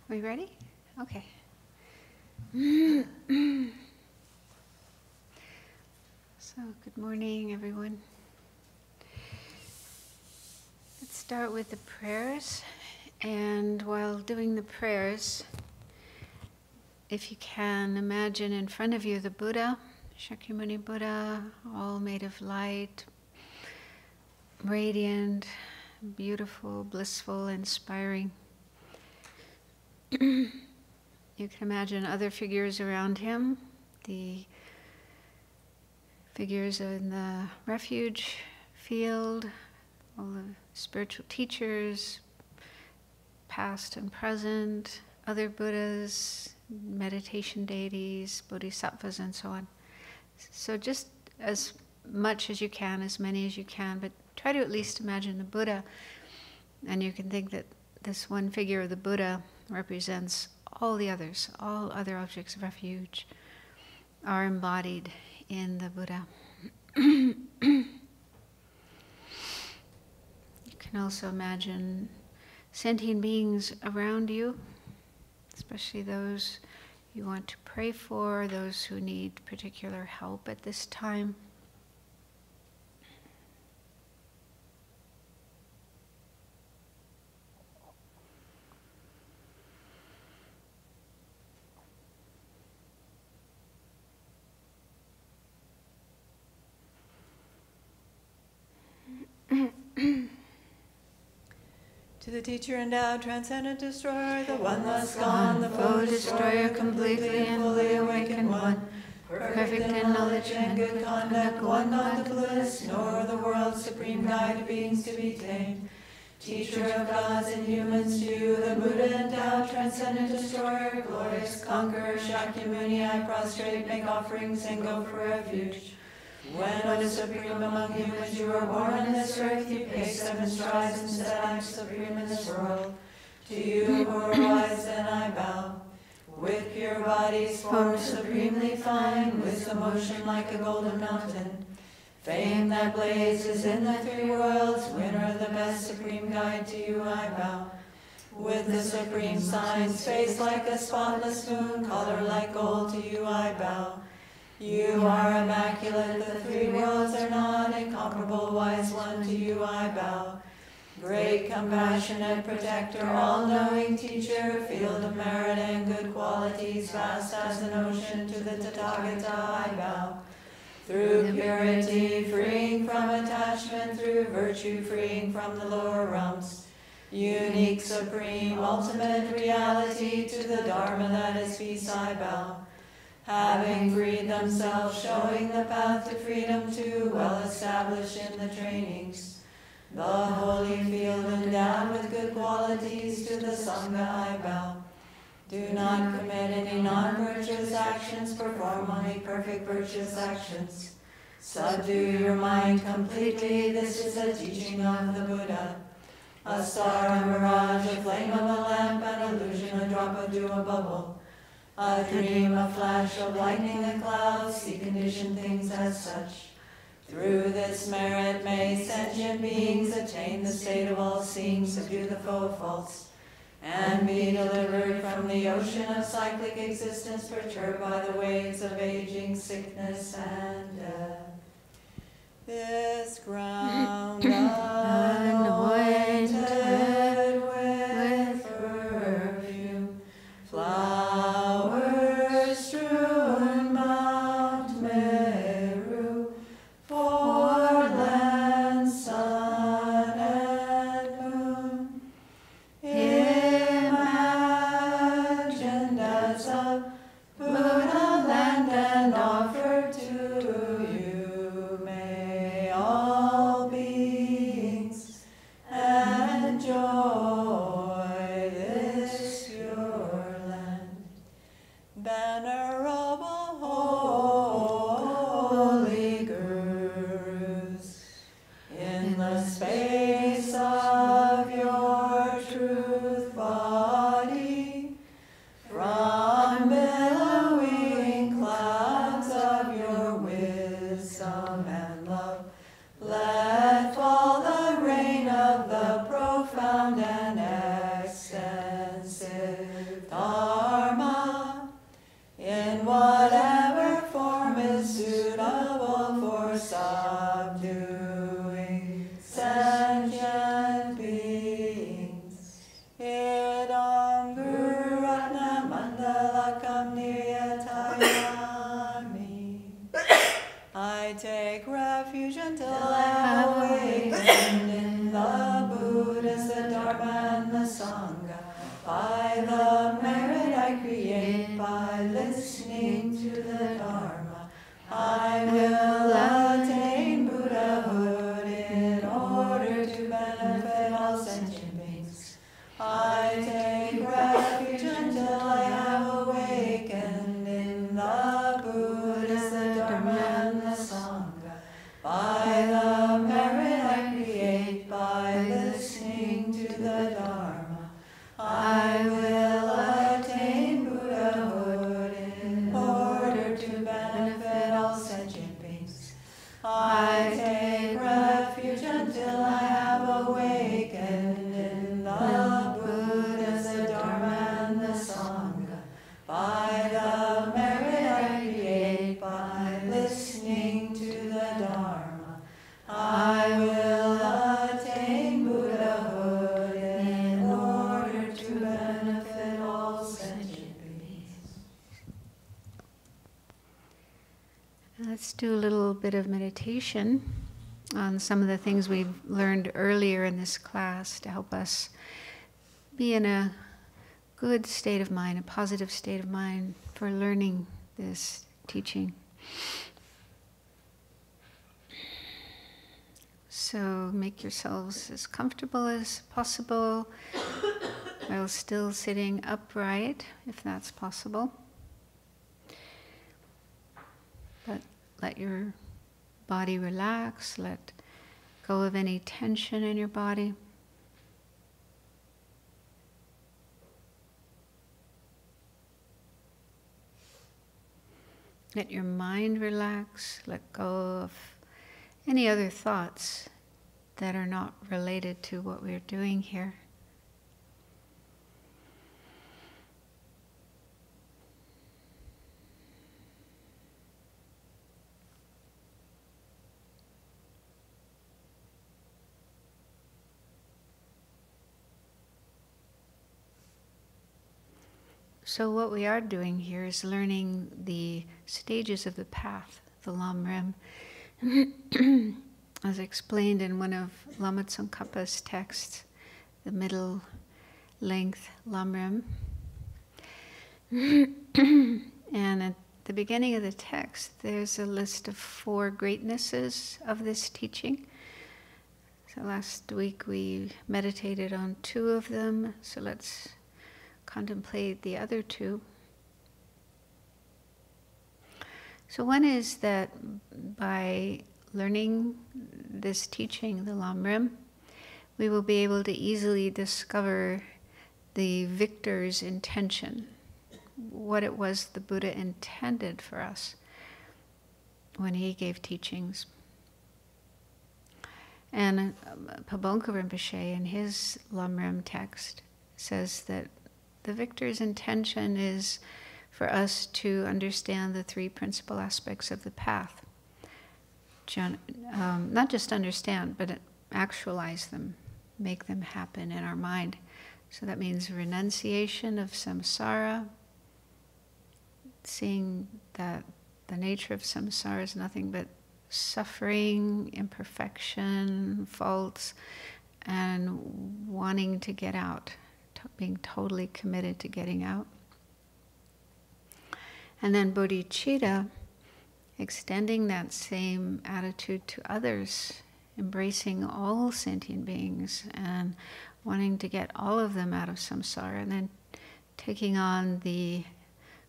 We ready? Okay. So, good morning, everyone. Let's start with the prayers. And while doing the prayers, if you can, imagine in front of you the Buddha, Shakyamuni Buddha, all made of light, radiant, beautiful, blissful, inspiring. You can imagine other figures around him, the figures in the refuge field, all the spiritual teachers, past and present, other Buddhas, meditation deities, bodhisattvas, and so on. So just as much as you can, as many as you can, but try to at least imagine the Buddha, and you can think that this one figure of the Buddha represents all the others, all other objects of refuge are embodied in the Buddha. You can also imagine sentient beings around you, especially those you want to pray for, those who need particular help at this time. To the teacher endowed, transcendent destroyer, the one thus gone, the foe destroyer, completely and fully awakened one, perfect in knowledge and good conduct, one not the bliss, nor the world's supreme guide to beings to be tamed. Teacher of gods and humans, to you, the Buddha endowed, transcendent destroyer, glorious conqueror, Shakyamuni, I prostrate, make offerings, and go for refuge. When, O supreme among humans, you were born on this earth, you paced 7 strides and said, I'm supreme in this world. To you who are wise, then I bow. With pure bodies formed supremely fine, wisdom ocean like a golden mountain. Fame that blazes in the 3 worlds, winner of the best supreme guide, to you I bow. With the supreme signs, face like a spotless moon, color like gold, to you I bow. You are immaculate, the 3 worlds are not, incomparable wise one, to you I bow. Great, compassionate protector, all-knowing teacher, field of merit and good qualities, vast as an ocean, to the Tathagata I bow. Through purity, freeing from attachment, through virtue, freeing from the lower realms. Unique, supreme, ultimate reality, to the Dharma that is peace I bow. Having freed themselves, showing the path to freedom, too well established in the trainings. The holy field endowed with good qualities, to the Sangha I bow. Do not commit any non-virtuous actions, perform only perfect virtuous actions. Subdue your mind completely, this is a teaching of the Buddha. A star, a mirage, a flame of a lamp, an illusion, a drop of dew, a bubble. A dream, a flash of lightning, a cloud, see conditioned things as such. Through this merit may sentient beings attain the state of all seeing, subdue the foe of faults, and be delivered from the ocean of cyclic existence, perturbed by the waves of aging, sickness, and death. This ground anointed with perfume, flowers strewn Mount Meru, foreland, sun and moon, imagined as a Buddha land and offered to you, may all beings and the Sangha. By the merit I create, by listening to the Dharma, I will attain Buddhahood in order to benefit all sentient beings. I take refuge until I have awakened in the Buddha, the Dharma, and the Sangha. By the merit I create, by listening to the Dharma, I will attain Buddhahood in order to benefit all sentient beings. I take refuge until I have awakened in the Buddha, the Dharma, and the Sangha. By the merit I create, by listening to the Dharma, I will attain Buddhahood in order to benefit all sentient beings. Let's do a little bit of meditation on some of the things we've learned earlier in this class to help us be in a good state of mind, a positive state of mind for learning this teaching. So make yourselves as comfortable as possible while still sitting upright, if that's possible. But let your body relax, let go of any tension in your body. Let your mind relax, let go of any other thoughts that are not related to what we're doing here. So what we are doing here is learning the stages of the path, the Lamrim. As explained in one of Lama Tsongkhapa's texts, the middle length Lamrim. And at the beginning of the text, there's a list of 4 greatnesses of this teaching. So last week we meditated on 2 of them, so let's contemplate the other 2. So one is that by learning this teaching, the Lamrim, we will be able to easily discover the victor's intention, what it was the Buddha intended for us when he gave teachings. And Pabonka Rinpoche in his Lamrim text says that the victor's intention is for us to understand the 3 principal aspects of the path. Not just understand, but actualize them, make them happen in our mind. So that means renunciation of samsara, seeing that the nature of samsara is nothing but suffering, imperfection, faults, and wanting to get out, being totally committed to getting out. And then bodhicitta, extending that same attitude to others, embracing all sentient beings and wanting to get all of them out of samsara, and then taking on the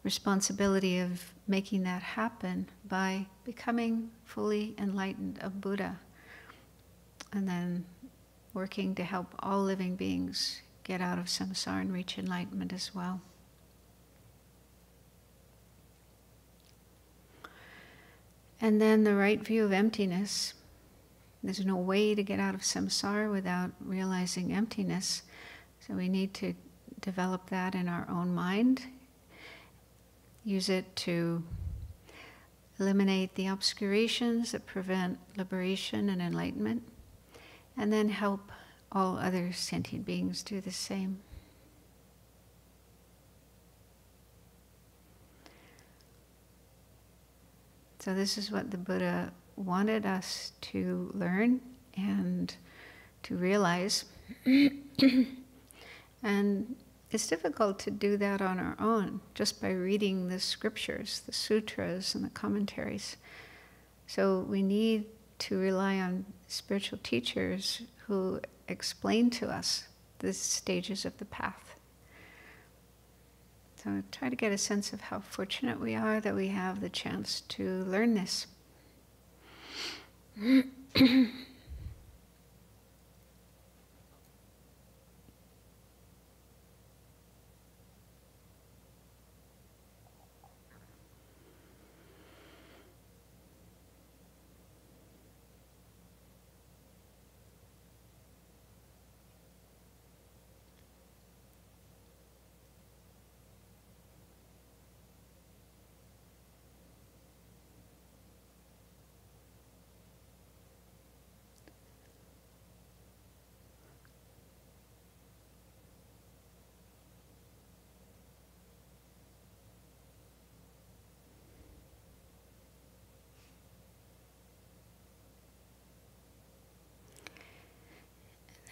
responsibility of making that happen by becoming fully enlightened of Buddha, and then working to help all living beings get out of samsara and reach enlightenment as well. And then the right view of emptiness. There's no way to get out of samsara without realizing emptiness. So we need to develop that in our own mind. Use it to eliminate the obscurations that prevent liberation and enlightenment. And then help all other sentient beings do the same. So this is what the Buddha wanted us to learn and to realize. And it's difficult to do that on our own, just by reading the scriptures, the sutras and the commentaries. So we need to rely on spiritual teachers who explain to us the stages of the path. So try to get a sense of how fortunate we are that we have the chance to learn this.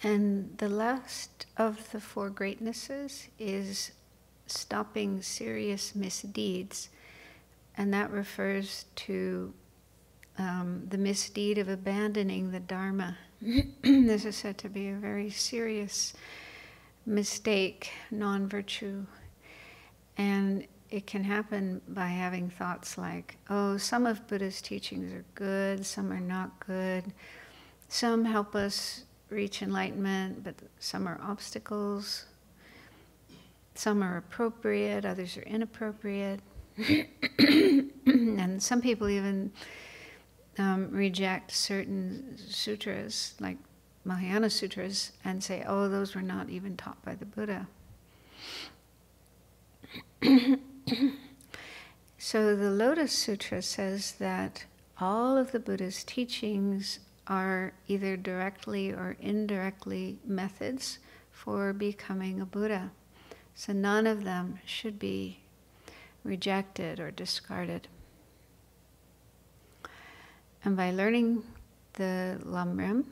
And the last of the four greatnesses is stopping serious misdeeds. And that refers to the misdeed of abandoning the Dharma. This is said to be a very serious mistake, non-virtue. And it can happen by having thoughts like, oh, some of Buddha's teachings are good, some are not good. Some help us reach enlightenment, but some are obstacles. Some are appropriate, others are inappropriate. And some people even reject certain sutras, like Mahayana sutras, and say, oh, those were not even taught by the Buddha. So the Lotus Sutra says that all of the Buddha's teachings are either directly or indirectly methods for becoming a Buddha. So none of them should be rejected or discarded. And by learning the Lamrim,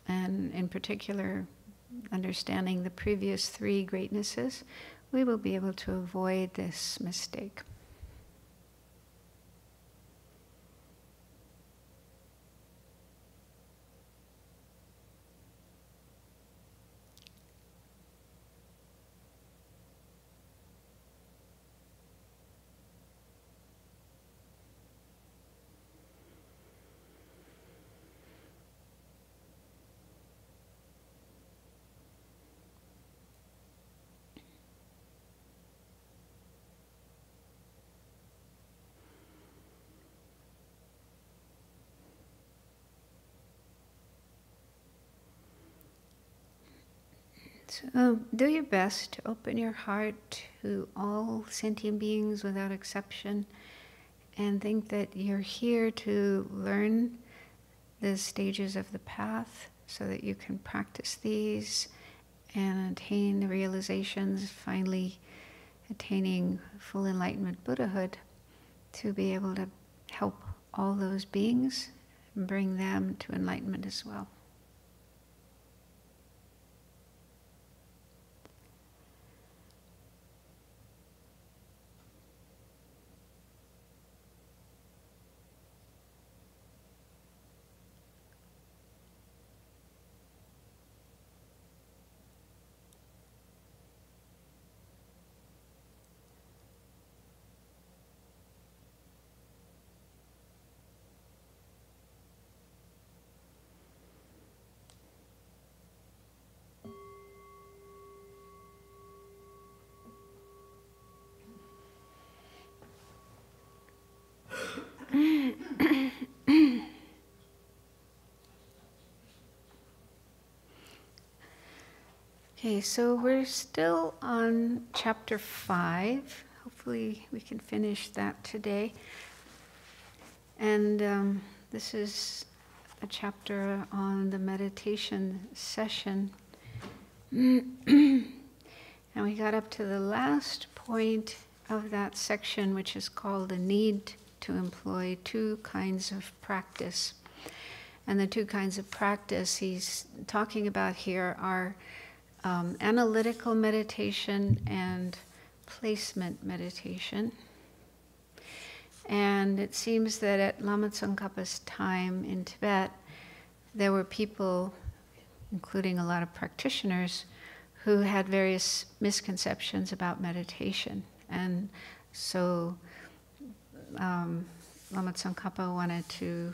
and in particular understanding the previous three greatnesses, we will be able to avoid this mistake. So do your best to open your heart to all sentient beings without exception, and think that you're here to learn the stages of the path so that you can practice these and attain the realizations, finally attaining full enlightenment Buddhahood, to be able to help all those beings and bring them to enlightenment as well. Okay, so we're still on chapter 5. Hopefully we can finish that today. And this is a chapter on the meditation session. And we got up to the last point of that section, which is called the need to employ two kinds of practice. And the two kinds of practice he's talking about here are analytical meditation and placement meditation. And it seems that at Lama Tsongkhapa's time in Tibet, there were people, including a lot of practitioners, who had various misconceptions about meditation. And so Lama Tsongkhapa wanted to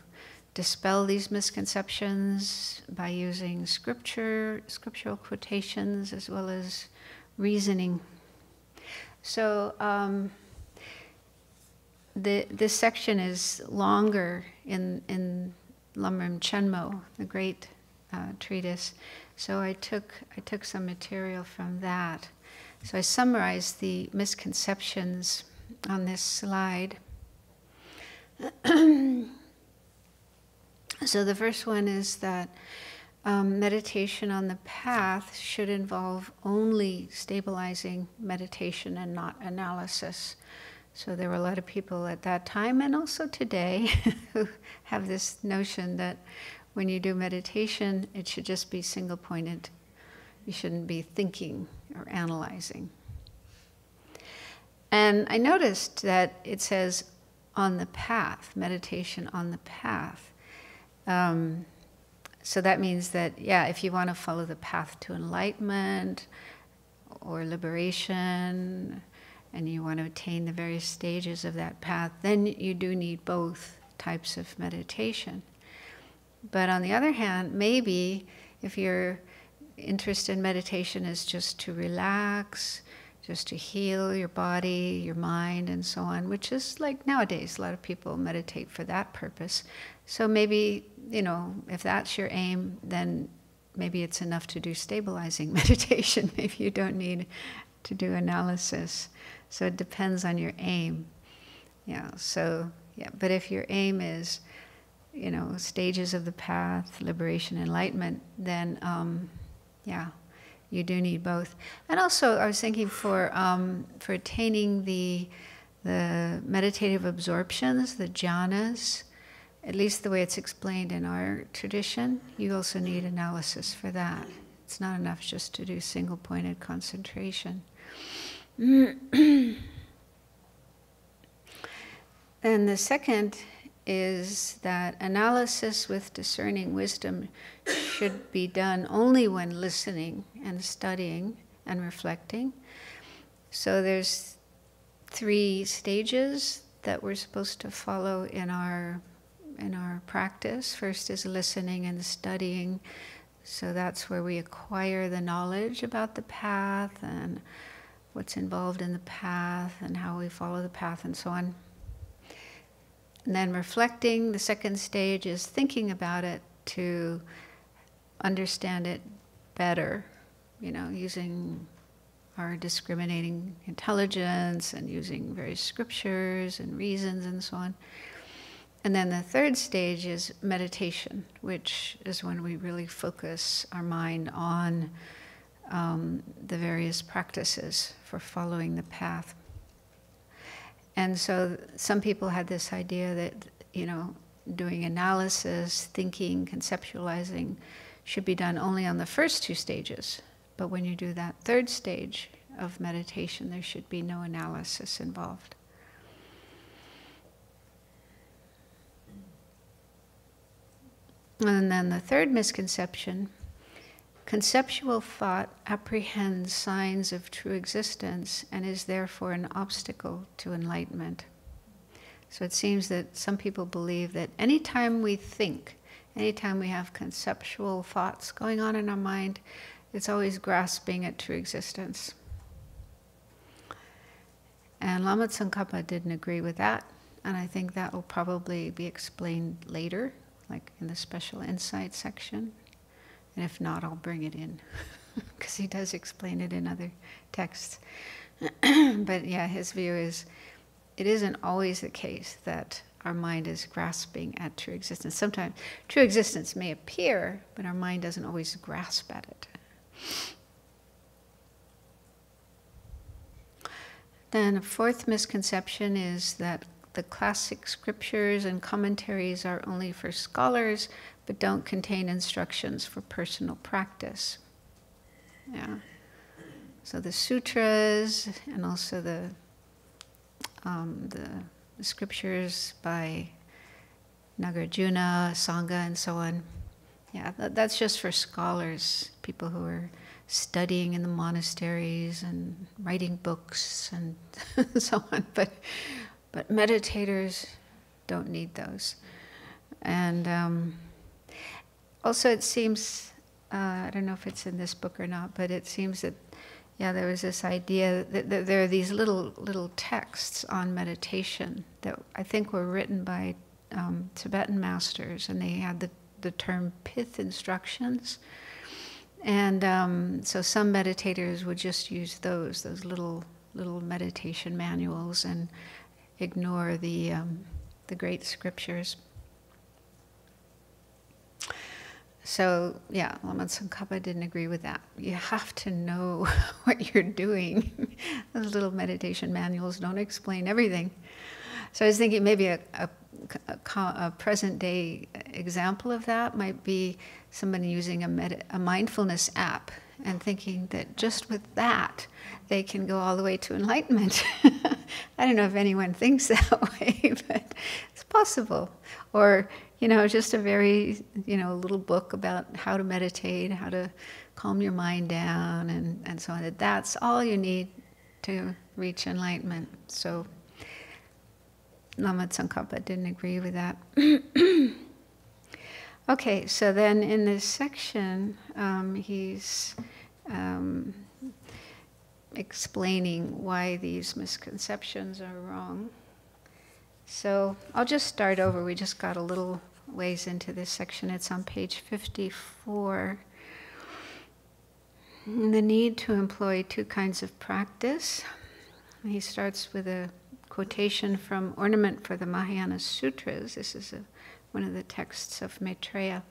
dispel these misconceptions by using scriptural quotations, as well as reasoning. So this section is longer in Lamrim Chenmo, the great treatise. So I took some material from that. So I summarized the misconceptions on this slide. So the first one is that meditation on the path should involve only stabilizing meditation and not analysis. So there were a lot of people at that time, and also today, who have this notion that when you do meditation, it should just be single-pointed. You shouldn't be thinking or analyzing. And I noticed that it says on the path, meditation on the path. So that means that, yeah, if you want to follow the path to enlightenment or liberation, and you want to attain the various stages of that path, then you do need both types of meditation. But on the other hand, maybe if your interest in meditation is just to relax, just to heal your body, your mind, and so on, which is like nowadays, a lot of people meditate for that purpose. So maybe, you know, if that's your aim, then maybe it's enough to do stabilizing meditation. Maybe you don't need to do analysis. So it depends on your aim. Yeah, so, yeah, but if your aim is, you know, stages of the path, liberation, enlightenment, then, yeah, you do need both. And also, I was thinking for attaining the meditative absorptions, the jhanas, at least the way it's explained in our tradition, you also need analysis for that. It's not enough just to do single-pointed concentration. And the second is that analysis with discerning wisdom should be done only when listening and studying and reflecting. So there's 3 stages that we're supposed to follow in our practice. First is listening and studying. So that's where we acquire the knowledge about the path and what's involved in the path and how we follow the path and so on. And then reflecting, the second stage is thinking about it to understand it better, you know, using our discriminating intelligence and using various scriptures and reasons and so on. And then the third stage is meditation, which is when we really focus our mind on the various practices for following the path. And so some people had this idea that, you know, doing analysis, thinking, conceptualizing should be done only on the first 2 stages. But when you do that third stage of meditation, there should be no analysis involved. And then the third misconception, conceptual thought apprehends signs of true existence and is therefore an obstacle to enlightenment. So it seems that some people believe that anytime we think, anytime we have conceptual thoughts going on in our mind, it's always grasping at true existence. And Lama Tsongkhapa didn't agree with that, and I think that will probably be explained later, like in the special insight section. And if not, I'll bring it in, because he does explain it in other texts. But yeah, his view is, it isn't always the case that our mind is grasping at true existence. Sometimes true existence may appear, but our mind doesn't always grasp at it. Then a fourth misconception is that the classic scriptures and commentaries are only for scholars, but don't contain instructions for personal practice. Yeah. So the sutras and also the scriptures by Nagarjuna, Sangha, and so on. Yeah, that's just for scholars, people who are studying in the monasteries and writing books and so on. But meditators don't need those. And also it seems, I don't know if it's in this book or not, but it seems that, yeah, there was this idea that there are these little texts on meditation that I think were written by Tibetan masters, and they had the term pith instructions. And so some meditators would just use those little meditation manuals and ignore the great scriptures. So, yeah, Lama Tsongkhapa didn't agree with that. You have to know what you're doing. Those little meditation manuals don't explain everything. So I was thinking maybe a present-day example of that might be somebody using a mindfulness app and thinking that just with that, they can go all the way to enlightenment. I don't know if anyone thinks that way, but it's possible. Or, just a very, little book about how to meditate, how to calm your mind down, and so on. That's all you need to reach enlightenment. So Lama Tsongkhapa didn't agree with that. Okay, so then in this section, he's explaining why these misconceptions are wrong. So I'll just start over. We just got a little ways into this section. It's on page 54. The need to employ two kinds of practice. He starts with a quotation from Ornament for the Mahayana Sutras. This is one of the texts of Maitreya.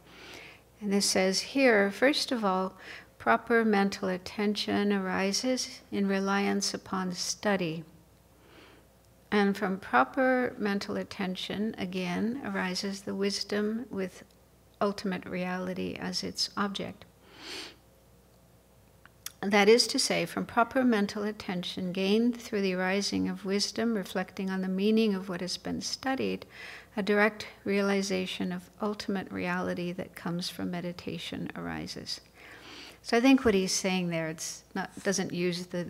And this says here, first of all, proper mental attention arises in reliance upon study. And from proper mental attention, again, arises the wisdom with ultimate reality as its object. That is to say, from proper mental attention gained through the arising of wisdom, reflecting on the meaning of what has been studied, a direct realization of ultimate reality that comes from meditation arises. So I think what he's saying there, doesn't use the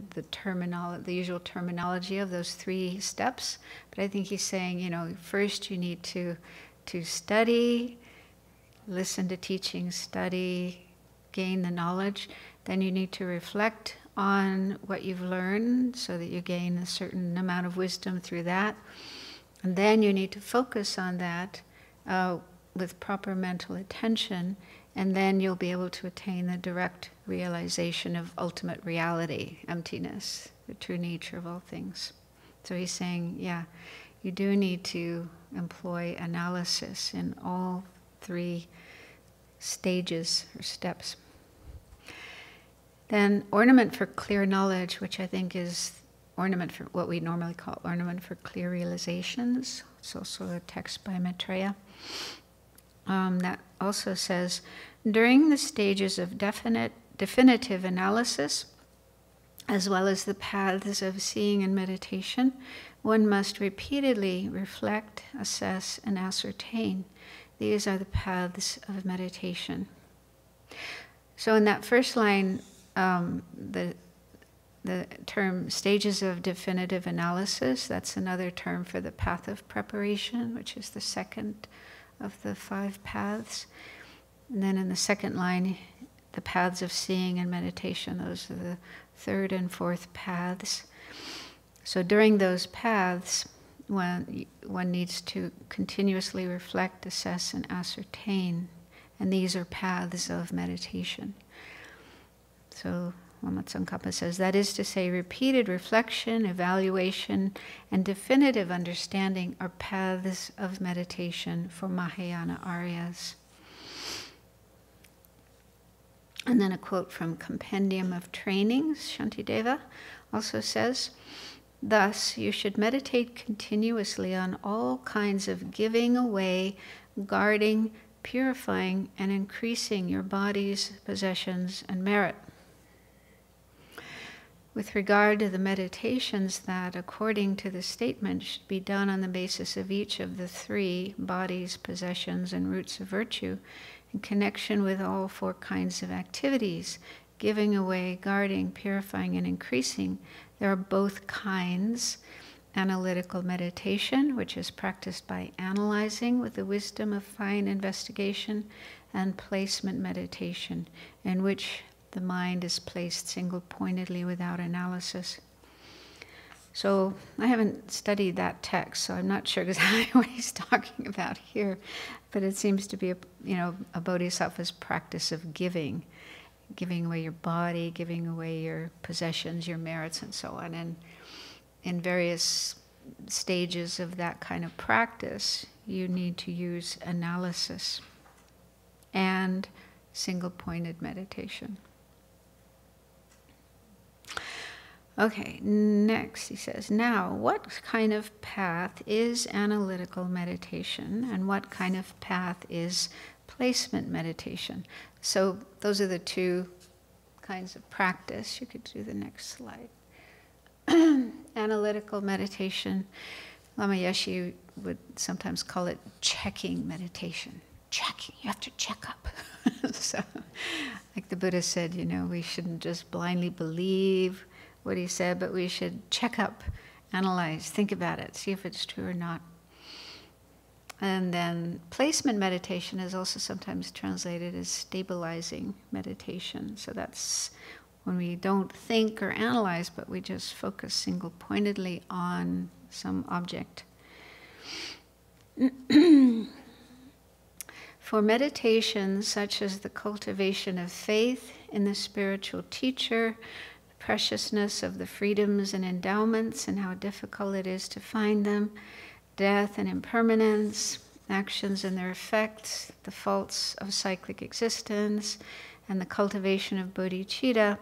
usual terminology of those three steps, but I think he's saying, first you need to study, listen to teaching, study, gain the knowledge. Then you need to reflect on what you've learned so that you gain a certain amount of wisdom through that. And then you need to focus on that with proper mental attention, and then you'll be able to attain the direct realization of ultimate reality, emptiness, the true nature of all things. So he's saying, yeah, you do need to employ analysis in all three stages or steps. Then ornament for clear knowledge, which I think is ornament for what we normally call ornament for clear realizations. It's also a text by Maitreya. That also says, during the stages of definitive analysis, as well as the paths of seeing and meditation, one must repeatedly reflect, assess, and ascertain. These are the paths of meditation. So in that first line, the term stages of definitive analysis, that's another term for the path of preparation, which is the second of the 5 paths. And then in the second line, the paths of seeing and meditation, those are the 3rd and 4th paths. So during those paths, one needs to continuously reflect, assess, and ascertain. And these are paths of meditation. So Lama Tsongkhapa says, that is to say, repeated reflection, evaluation, and definitive understanding are paths of meditation for Mahayana Aryas. And then a quote from Compendium of Trainings, Shantideva, also says, thus, you should meditate continuously on all kinds of giving away, guarding, purifying, and increasing your body's possessions and merit. with regard to the meditations that, according to the statement, should be done on the basis of each of the three bodies, possessions, and roots of virtue, in connection with all four kinds of activities, giving away, guarding, purifying, and increasing, there are both kinds: analytical meditation, which is practiced by analyzing with the wisdom of fine investigation, and placement meditation, in which the mind is placed single-pointedly without analysis. So I haven't studied that text, so I'm not sure exactly what he's talking about here, but it seems to be a bodhisattva's practice of giving away your body, giving away your possessions, your merits, and so on. And in various stages of that kind of practice, you need to use analysis and single-pointed meditation. Okay, next he says, now, what kind of path is analytical meditation, and what kind of path is placement meditation? So those are the two kinds of practice. You could do the next slide. Analytical meditation, Lama Yeshe would sometimes call it checking meditation. Checking, you have to check up. So, like the Buddha said, we shouldn't just blindly believe what he said, but we should check up, analyze, think about it, see if it's true or not. And then placement meditation is also sometimes translated as stabilizing meditation. So that's when we don't think or analyze, but we just focus single-pointedly on some object. For meditations such as the cultivation of faith in the spiritual teacher, the preciousness of the freedoms and endowments and how difficult it is to find them, death and impermanence, actions and their effects, the faults of cyclic existence, and the cultivation of bodhicitta,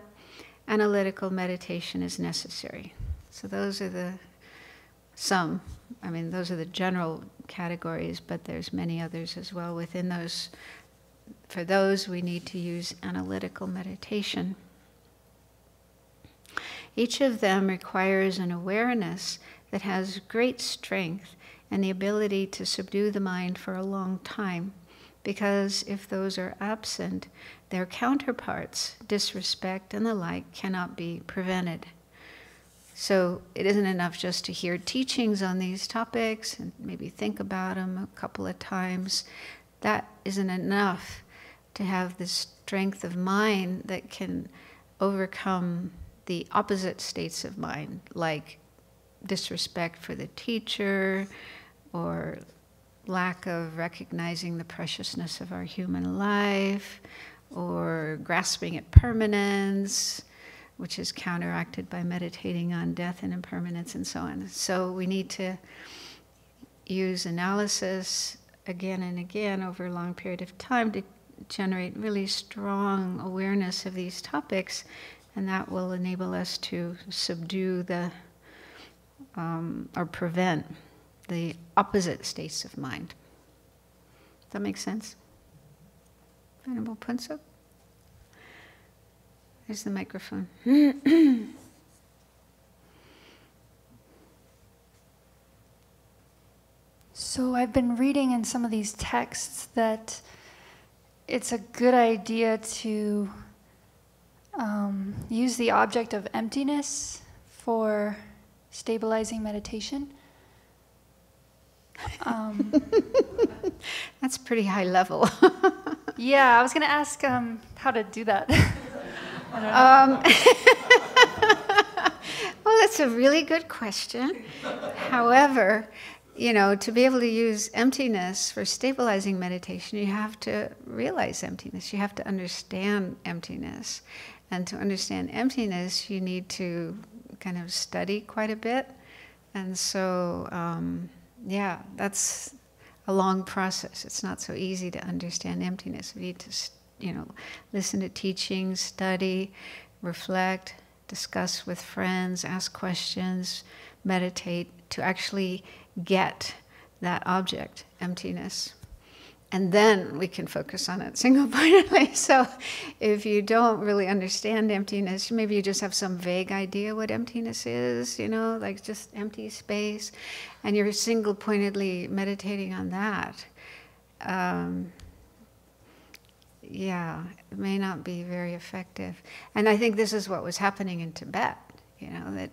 analytical meditation is necessary. So those are the those are the general categories, but there's many others as well within those. For those, we need to use analytical meditation. Each of them requires an awareness that has great strength and the ability to subdue the mind for a long time, because if those are absent, their counterparts, disrespect and the like, cannot be prevented. So it isn't enough just to hear teachings on these topics and maybe think about them a couple of times. That isn't enough to have the strength of mind that can overcome the opposite states of mind, like disrespect for the teacher, or lack of recognizing the preciousness of our human life, or grasping at permanence, which is counteracted by meditating on death and impermanence and so on. So we need to use analysis again and again over a long period of time to generate really strong awareness of these topics, and that will enable us to subdue or prevent the opposite states of mind. Does that make sense? Venerable Punso? There's the microphone. So I've been reading in some of these texts that it's a good idea to use the object of emptiness for stabilizing meditation. That's pretty high level. Yeah, I was going to ask how to do that. Well, that's a really good question. However, to be able to use emptiness for stabilizing meditation, you have to realize emptiness. You have to understand emptiness. And to understand emptiness, you need to kind of study quite a bit. And so, that's a long process. It's not so easy to understand emptiness. We need to listen to teachings, study, reflect, discuss with friends, ask questions, meditate to actually get that object, emptiness. and then we can focus on it single-pointedly. So if you don't really understand emptiness, maybe you just have some vague idea what emptiness is, like just empty space, and you're single-pointedly meditating on that. It may not be very effective. And I think this is what was happening in Tibet, that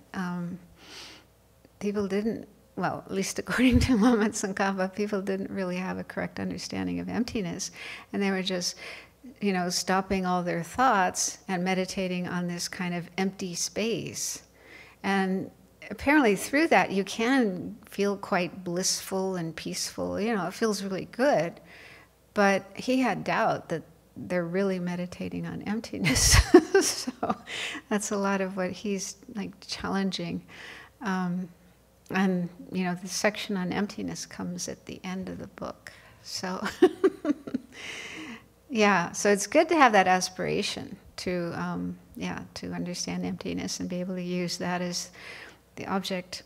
people didn't, well, at least according to Lama Tsongkhapa, people didn't really have a correct understanding of emptiness. And they were just, stopping all their thoughts and meditating on this kind of empty space. And apparently through that, you can feel quite blissful and peaceful. It feels really good. But he had doubt that they're really meditating on emptiness. So that's a lot of what he's like challenging. And the section on emptiness comes at the end of the book. So so it's good to have that aspiration to understand emptiness and be able to use that as the object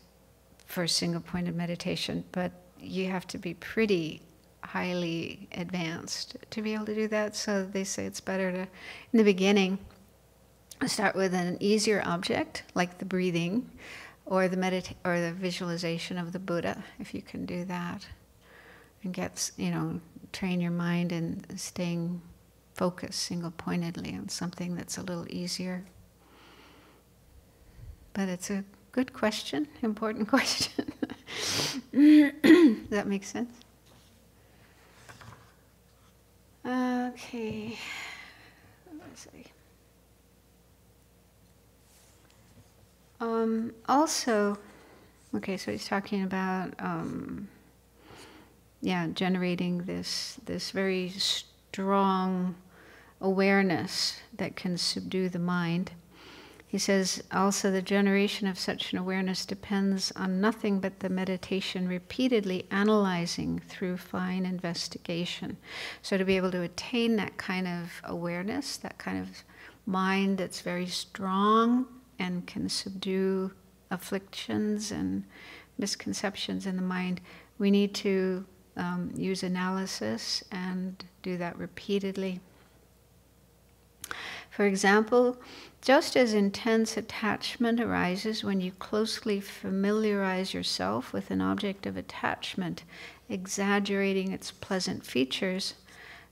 for single-pointed meditation. But you have to be pretty highly advanced to be able to do that. So they say it's better to, in the beginning, start with an easier object like the breathing, or the visualization of the Buddha, if you can do that, and get train your mind in staying focused single-pointedly on something that's a little easier. But it's a good question, important question. Does that make sense? Okay. Let's see. Also, okay, so he's talking about generating this very strong awareness that can subdue the mind. He says also the generation of such an awareness depends on nothing but the meditation repeatedly analyzing through fine investigation. So to be able to attain that kind of awareness, that kind of mind that's very strong and can subdue afflictions and misconceptions in the mind, we need to use analysis and do that repeatedly. For example, just as intense attachment arises when you closely familiarize yourself with an object of attachment, exaggerating its pleasant features,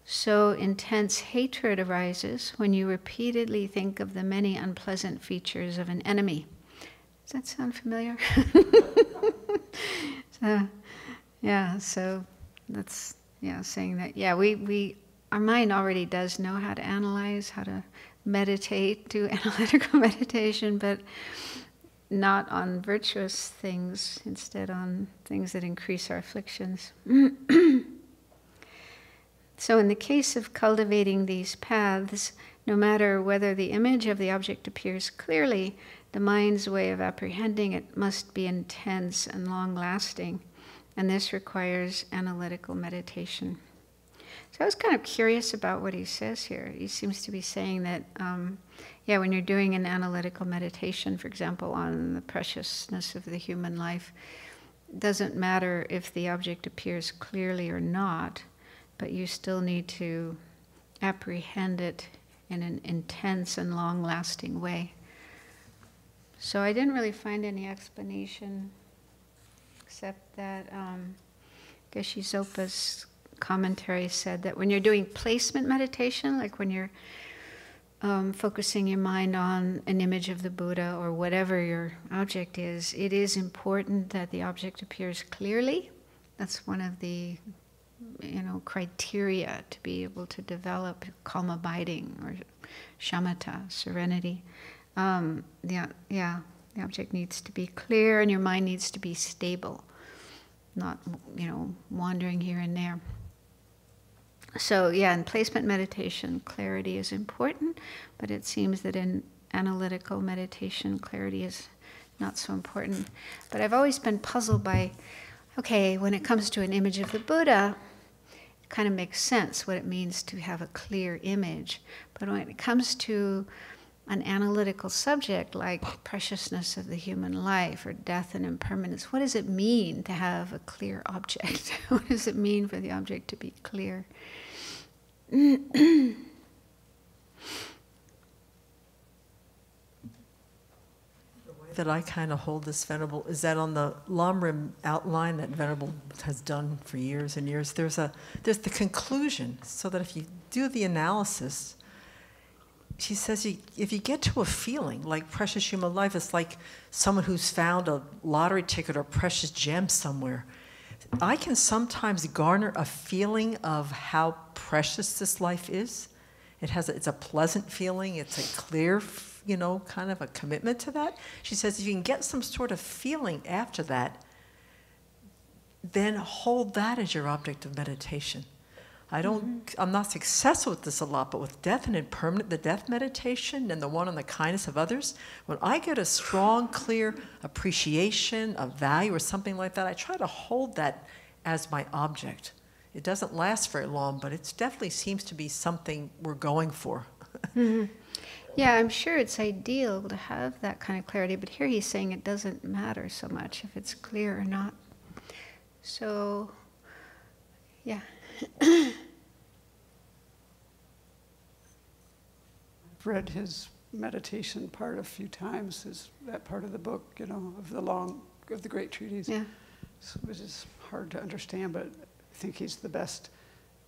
so intense hatred arises when you repeatedly think of the many unpleasant features of an enemy. Does that sound familiar? So that's saying that our mind already does know how to analyze, how to meditate, do analytical meditation, but not on virtuous things, instead on things that increase our afflictions. So in the case of cultivating these paths, no matter whether the image of the object appears clearly, the mind's way of apprehending it must be intense and long-lasting, and this requires analytical meditation. So I was kind of curious about what he says here. He seems to be saying that, when you're doing an analytical meditation, for example, on the preciousness of the human life, it doesn't matter if the object appears clearly or not, but you still need to apprehend it in an intense and long-lasting way. So I didn't really find any explanation except that Geshe Zopa's commentary said that when you're doing placement meditation, like when you're focusing your mind on an image of the Buddha or whatever your object is, it is important that the object appears clearly. That's one of the criteria to be able to develop calm abiding or shamatha, serenity. The object needs to be clear and your mind needs to be stable, not, wandering here and there. So in placement meditation, clarity is important, but it seems that in analytical meditation, clarity is not so important. But I've always been puzzled by, when it comes to an image of the Buddha, it kind of makes sense what it means to have a clear image. But when it comes to an analytical subject like preciousness of the human life or death and impermanence, what does it mean to have a clear object? What does it mean for the object to be clear? That I kind of hold this Venerable is that on the Lamrim outline that Venerable has done for years and years, there's the conclusion, so that if you do the analysis, she says if you get to a feeling like precious human life, it's like someone who's found a lottery ticket or precious gem somewhere. I can sometimes garner a feeling of how precious this life is. It's a pleasant feeling, it's a clear kind of a commitment to that. She says if you can get some sort of feeling after that, then hold that as your object of meditation. I'm not successful with this a lot, but with death and impermanent, the death meditation and the one on the kindness of others, when I get a strong, clear appreciation of value or something like that, I try to hold that as my object. It doesn't last very long, but it definitely seems to be something we're going for. Mm-hmm. Yeah, I'm sure it's ideal to have that kind of clarity, but here he's saying it doesn't matter so much if it's clear or not. So, yeah. I've read his meditation part a few times, that part of the book, of the Great Treatise, Yeah. which is hard to understand, but I think he's the best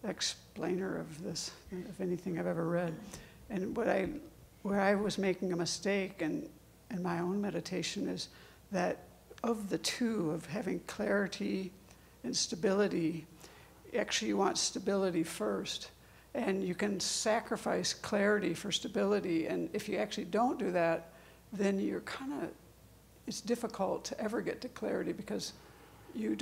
explainer of this, of anything I've ever read. And where I was making a mistake in my own meditation is that of the two, of having clarity and stability, actually you want stability first. And you can sacrifice clarity for stability. And if you actually don't do that, then it's difficult to ever get to clarity because your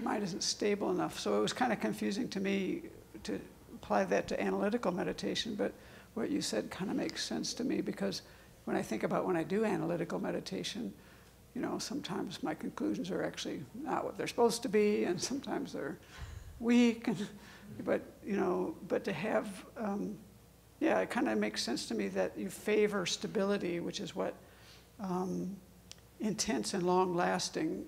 mind isn't stable enough. So it was kind of confusing to me to apply that to analytical meditation, but what you said kind of makes sense to me, because when I think about when I do analytical meditation, sometimes my conclusions are actually not what they're supposed to be, and sometimes they're weak, but to have, it kind of makes sense to me that you favor stability, which is what intense and long-lasting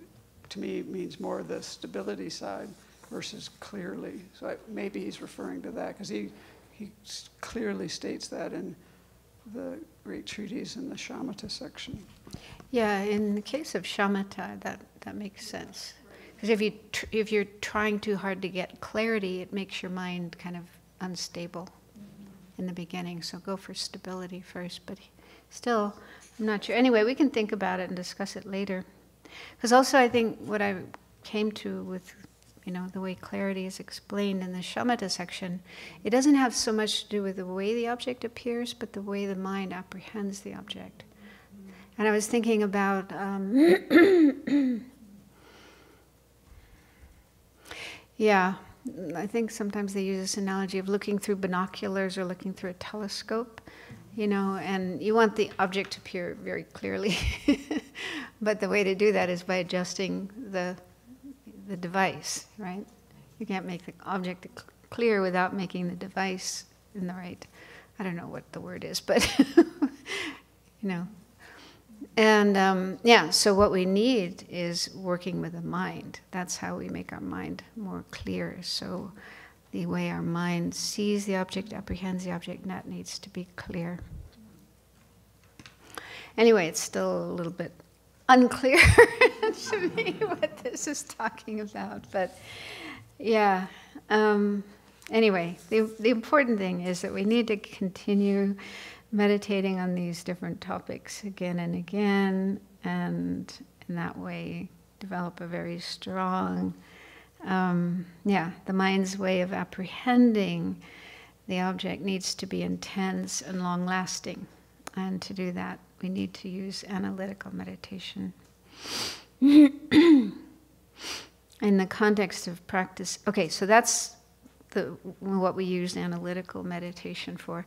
to me means more the stability side versus clearly. So maybe he's referring to that, because he clearly states that in the Great Treatise in the Shamatha section. Yeah, in the case of shamatha, that makes sense. Because if you're trying too hard to get clarity, it makes your mind kind of unstable in the beginning. So go for stability first. But still, I'm not sure. Anyway, we can think about it and discuss it later. Because also I think what I came to with the way clarity is explained in the shamatha section, it doesn't have so much to do with the way the object appears, but the way the mind apprehends the object. And I was thinking about yeah, I think sometimes they use this analogy of looking through binoculars or looking through a telescope, and you want the object to appear very clearly. But the way to do that is by adjusting the device, right? You can't make the object clear without making the device in the right, I don't know what the word is, but, And, so what we need is working with the mind. That's how we make our mind more clear. So the way our mind sees the object, apprehends the object, that needs to be clear. Anyway, it's still a little bit unclear to me what this is talking about, but yeah. Anyway, the important thing is that we need to continue meditating on these different topics again and again, and in that way develop a very strong, the mind's way of apprehending the object needs to be intense and long-lasting. And to do that, we need to use analytical meditation. In the context of practice, okay, so that's what we use analytical meditation for.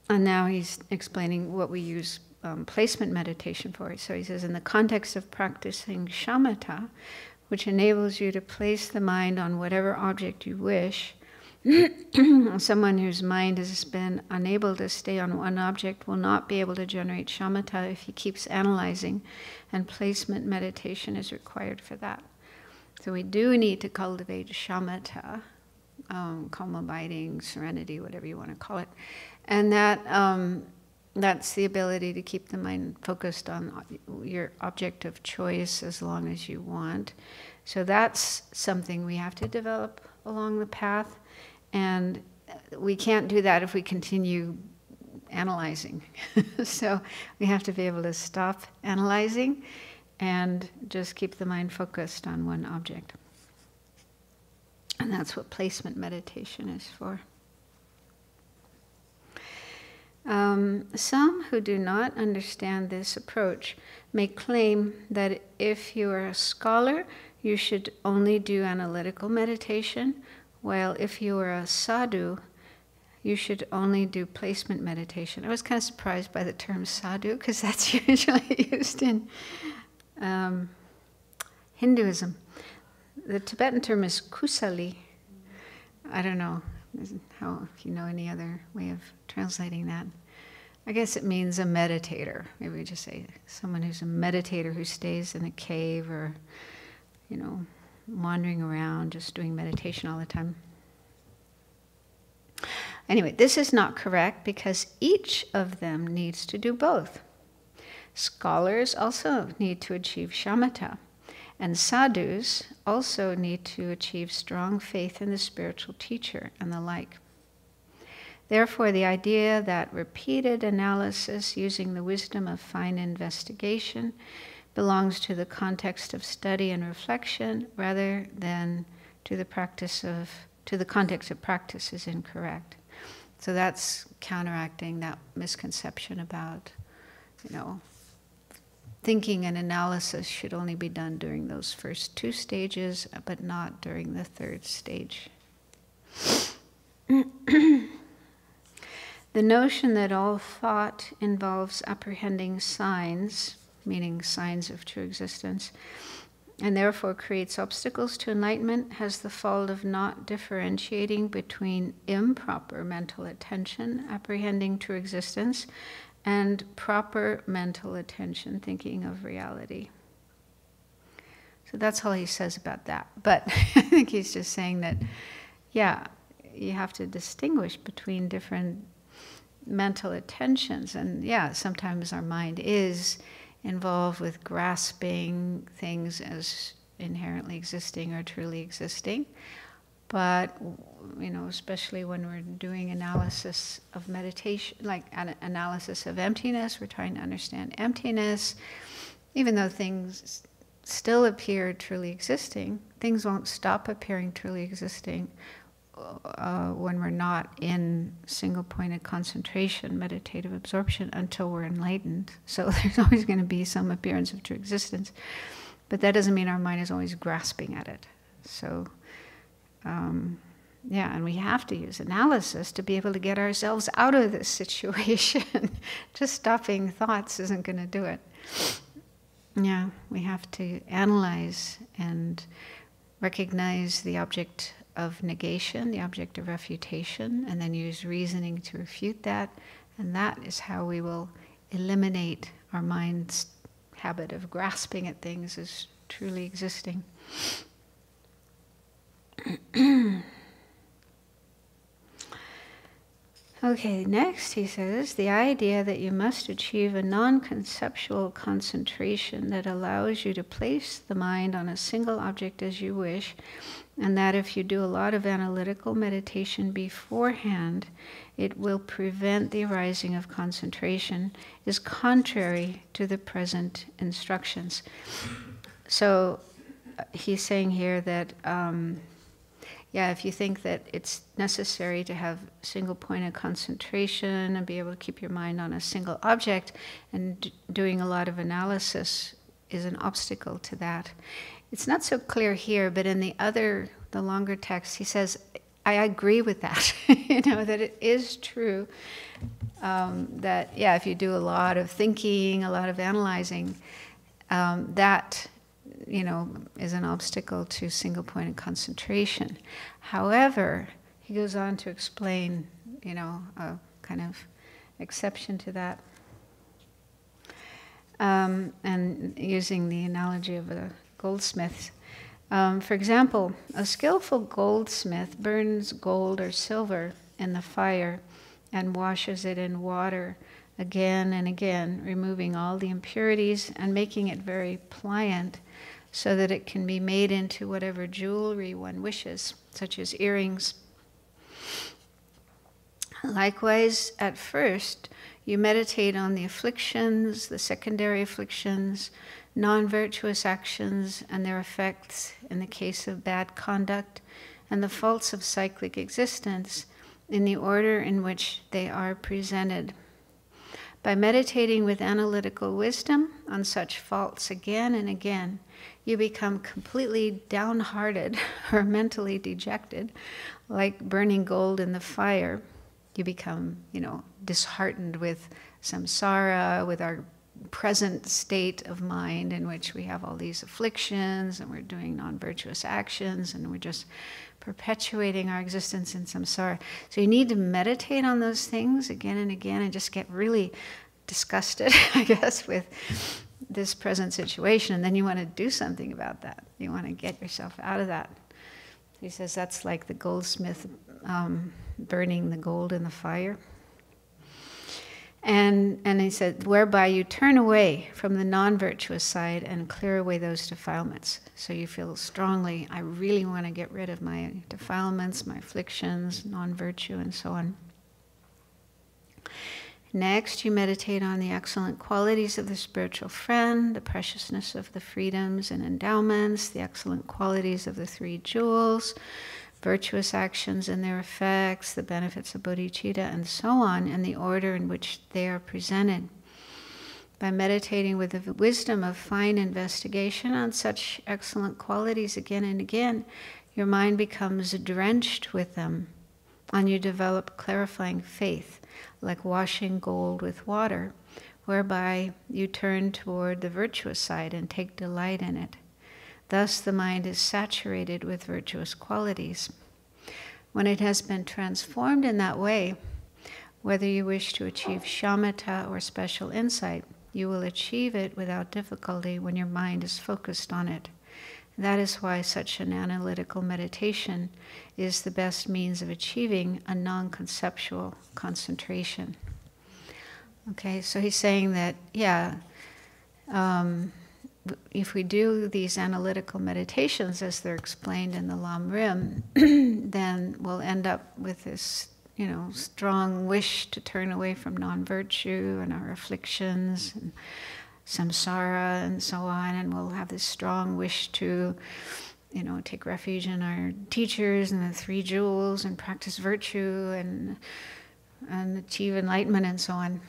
And now he's explaining what we use placement meditation for. So he says, in the context of practicing shamatha, which enables you to place the mind on whatever object you wish, Someone whose mind has been unable to stay on one object will not be able to generate shamatha if he keeps analyzing, and placement meditation is required for that. So we do need to cultivate shamatha, calm abiding, serenity, whatever you want to call it. And that's the ability to keep the mind focused on your object of choice as long as you want. So that's something we have to develop along the path. And we can't do that if we continue analyzing. So we have to be able to stop analyzing and just keep the mind focused on one object. And that's what placement meditation is for. Some who do not understand this approach may claim that if you are a scholar, you should only do analytical meditation, while if you are a sadhu, you should only do placement meditation. I was kind of surprised by the term sadhu, because that's usually used in Hinduism. The Tibetan term is kusali. I don't know if you know any other way of translating that. I guess it means a meditator. Maybe we just say someone who's a meditator who stays in a cave or, wandering around, just doing meditation all the time. Anyway, this is not correct because each of them needs to do both. Scholars also need to achieve shamatha, and sadhus also need to achieve strong faith in the spiritual teacher and the like. Therefore, the idea that repeated analysis using the wisdom of fine investigation belongs to the context of study and reflection rather than to the context of practice is incorrect. So that's counteracting that misconception about, thinking and analysis should only be done during those first two stages, but not during the third stage. The notion that all thought involves apprehending signs, meaning signs of true existence, and therefore creates obstacles to enlightenment, has the fault of not differentiating between improper mental attention, apprehending true existence, and proper mental attention, thinking of reality. So that's all he says about that. But I think he's just saying that, you have to distinguish between different mental attentions. And sometimes our mind is involved with grasping things as inherently existing or truly existing. But, especially when we're doing analysis of meditation, like an analysis of emptiness, we're trying to understand emptiness. Even though things still appear truly existing, things won't stop appearing truly existing when we're not in single-pointed concentration, meditative absorption, until we're enlightened. So there's always going to be some appearance of true existence. But that doesn't mean our mind is always grasping at it. So, and we have to use analysis to be able to get ourselves out of this situation. Just stopping thoughts isn't going to do it. We have to analyze and recognize the object of negation, the object of refutation, and then use reasoning to refute that. And that is how we will eliminate our mind's habit of grasping at things as truly existing. Okay, next he says, the idea that you must achieve a non-conceptual concentration that allows you to place the mind on a single object as you wish, and that if you do a lot of analytical meditation beforehand, it will prevent the arising of concentration, is contrary to the present instructions. So he's saying here that if you think that it's necessary to have single-pointed concentration and be able to keep your mind on a single object, and doing a lot of analysis is an obstacle to that. It's not so clear here, but in the longer text, he says, I agree with that, that it is true that, if you do a lot of thinking, a lot of analyzing, that is an obstacle to single-pointed concentration. However, he goes on to explain, a kind of exception to that. And using the analogy of a goldsmith. For example, a skillful goldsmith burns gold or silver in the fire and washes it in water again and again, removing all the impurities and making it very pliant so that it can be made into whatever jewelry one wishes, such as earrings. Likewise, at first, you meditate on the afflictions, the secondary afflictions, non-virtuous actions and their effects in the case of bad conduct, and the faults of cyclic existence in the order in which they are presented. By meditating with analytical wisdom on such faults again and again, you become completely downhearted or mentally dejected, like burning gold in the fire. You become, disheartened with samsara, with our present state of mind in which we have all these afflictions and we're doing non-virtuous actions and we're just perpetuating our existence in samsara. So you need to meditate on those things again and again and just get really disgusted, I guess, with this present situation. And then you want to do something about that. You want to get yourself out of that. He says that's like the goldsmith burning the gold in the fire. And he said, whereby you turn away from the non-virtuous side and clear away those defilements. So you feel strongly, I really want to get rid of my defilements, my afflictions, non-virtue, and so on. Next, you meditate on the excellent qualities of the spiritual friend, the preciousness of the freedoms and endowments, the excellent qualities of the three jewels, virtuous actions and their effects, the benefits of bodhicitta, and so on, in the order in which they are presented. By meditating with the wisdom of fine investigation on such excellent qualities again and again, your mind becomes drenched with them, and you develop clarifying faith, like washing gold with water, whereby you turn toward the virtuous side and take delight in it. Thus the mind is saturated with virtuous qualities. When it has been transformed in that way, whether you wish to achieve shamatha or special insight, you will achieve it without difficulty when your mind is focused on it. That is why such an analytical meditation is the best means of achieving a non-conceptual concentration. Okay, so he's saying that, if we do these analytical meditations as they're explained in the Lamrim, then we'll end up with this, strong wish to turn away from non-virtue and our afflictions and samsara and so on, and we'll have this strong wish to, take refuge in our teachers and the three jewels and practice virtue and achieve enlightenment and so on.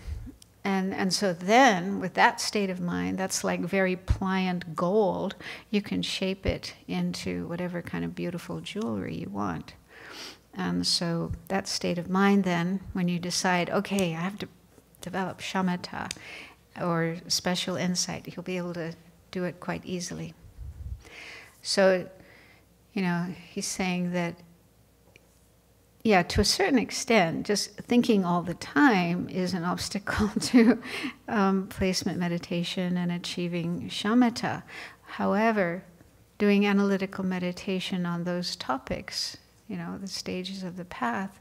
And so then, with that state of mind, that's like very pliant gold, you can shape it into whatever kind of beautiful jewelry you want. And so that state of mind then, when you decide, okay, I have to develop shamatha or special insight, you'll be able to do it quite easily. So, he's saying that, to a certain extent, just thinking all the time is an obstacle to placement meditation and achieving shamatha. However, doing analytical meditation on those topics, the stages of the path,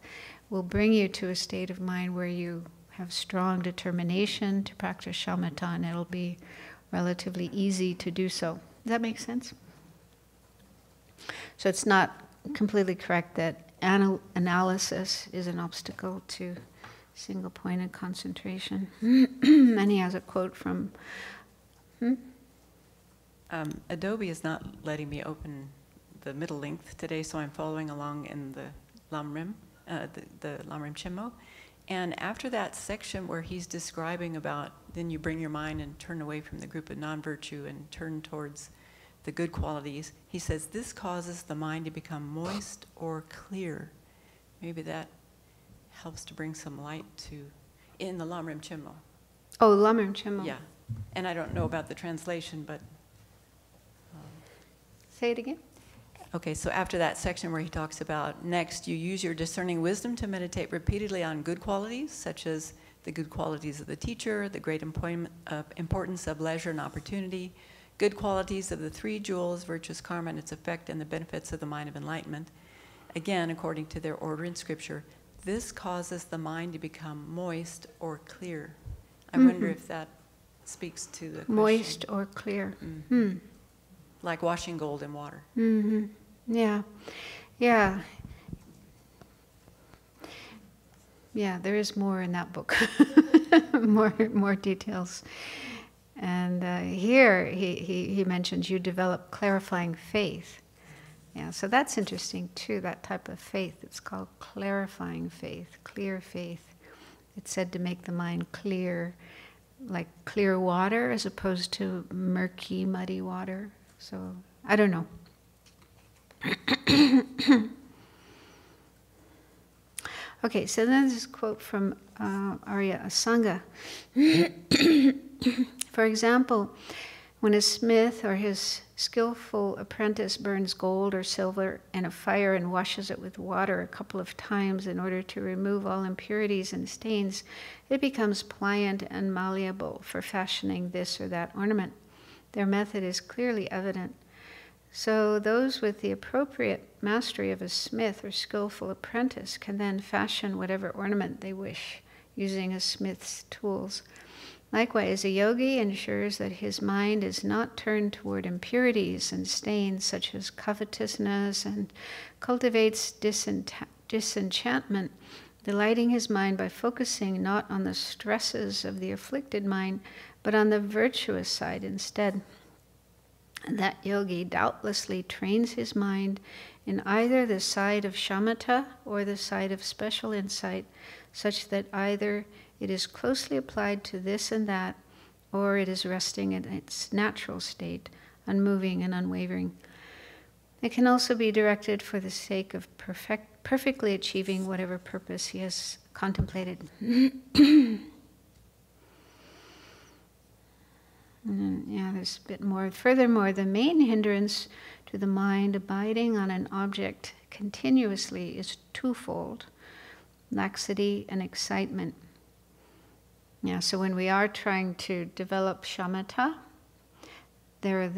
will bring you to a state of mind where you have strong determination to practice shamatha, and it'll be relatively easy to do so. Does that make sense? So it's not completely correct that analysis is an obstacle to single-pointed concentration. And he has a quote from... Adobe is not letting me open the middle length today, so I'm following along in the Lamrim, the Lamrim Chenmo. And after that section where he's describing about, then you bring your mind and turn away from the group of non-virtue and turn towards the good qualities, he says this causes the mind to become moist or clear. Maybe that helps to bring some light to, in the Lamrim Chenmo. Oh, Lamrim Chenmo. Yeah, and I don't know about the translation, but... Say it again. Okay, so after that section where he talks about, next, you use your discerning wisdom to meditate repeatedly on good qualities, such as the good qualities of the teacher, the great importance of leisure and opportunity, good qualities of the three jewels, virtuous karma and its effect, and the benefits of the mind of enlightenment. Again, according to their order in Scripture, this causes the mind to become moist or clear. I wonder if that speaks to the question. Moist or clear. Like washing gold in water. Yeah. Yeah. Yeah, there is more in that book. more details. And here he mentions you develop clarifying faith. Yeah, so that's interesting too, that type of faith. It's called clarifying faith, clear faith. It's said to make the mind clear, like clear water as opposed to murky, muddy water. So, I don't know. Okay, so then this quote from Arya Asanga. For example, when a smith or his skillful apprentice burns gold or silver in a fire and washes it with water a couple of times in order to remove all impurities and stains, it becomes pliant and malleable for fashioning this or that ornament. Their method is clearly evident. So those with the appropriate mastery of a smith or skillful apprentice can then fashion whatever ornament they wish using a smith's tools. Likewise, a yogi ensures that his mind is not turned toward impurities and stains such as covetousness and cultivates disenchantment, delighting his mind by focusing not on the stresses of the afflicted mind, but on the virtuous side instead. That yogi doubtlessly trains his mind in either the side of shamatha or the side of special insight, such that either it is closely applied to this and that, or it is resting in its natural state, unmoving and unwavering. It can also be directed for the sake of perfectly achieving whatever purpose he has contemplated. Yeah, there's a bit more. Furthermore, the main hindrance to the mind abiding on an object continuously is twofold: laxity and excitement. Yeah, so when we are trying to develop shamatha, there are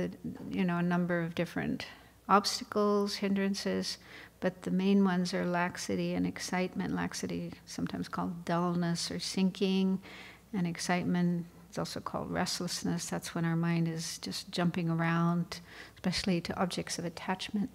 a number of different obstacles, hindrances, but the main ones are laxity and excitement. Laxity, sometimes called dullness or sinking, and excitement, it's also called restlessness. That's when our mind is just jumping around, especially to objects of attachment.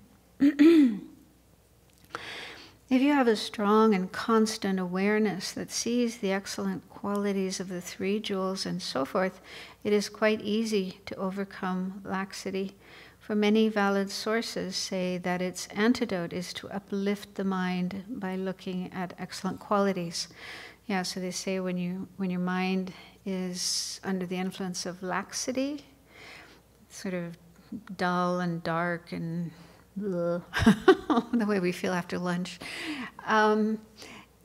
If you have a strong and constant awareness that sees the excellent qualities of the three jewels and so forth, it is quite easy to overcome laxity. For many valid sources say that its antidote is to uplift the mind by looking at excellent qualities. Yeah, so they say when your mind is under the influence of laxity, sort of dull and dark and the way we feel after lunch.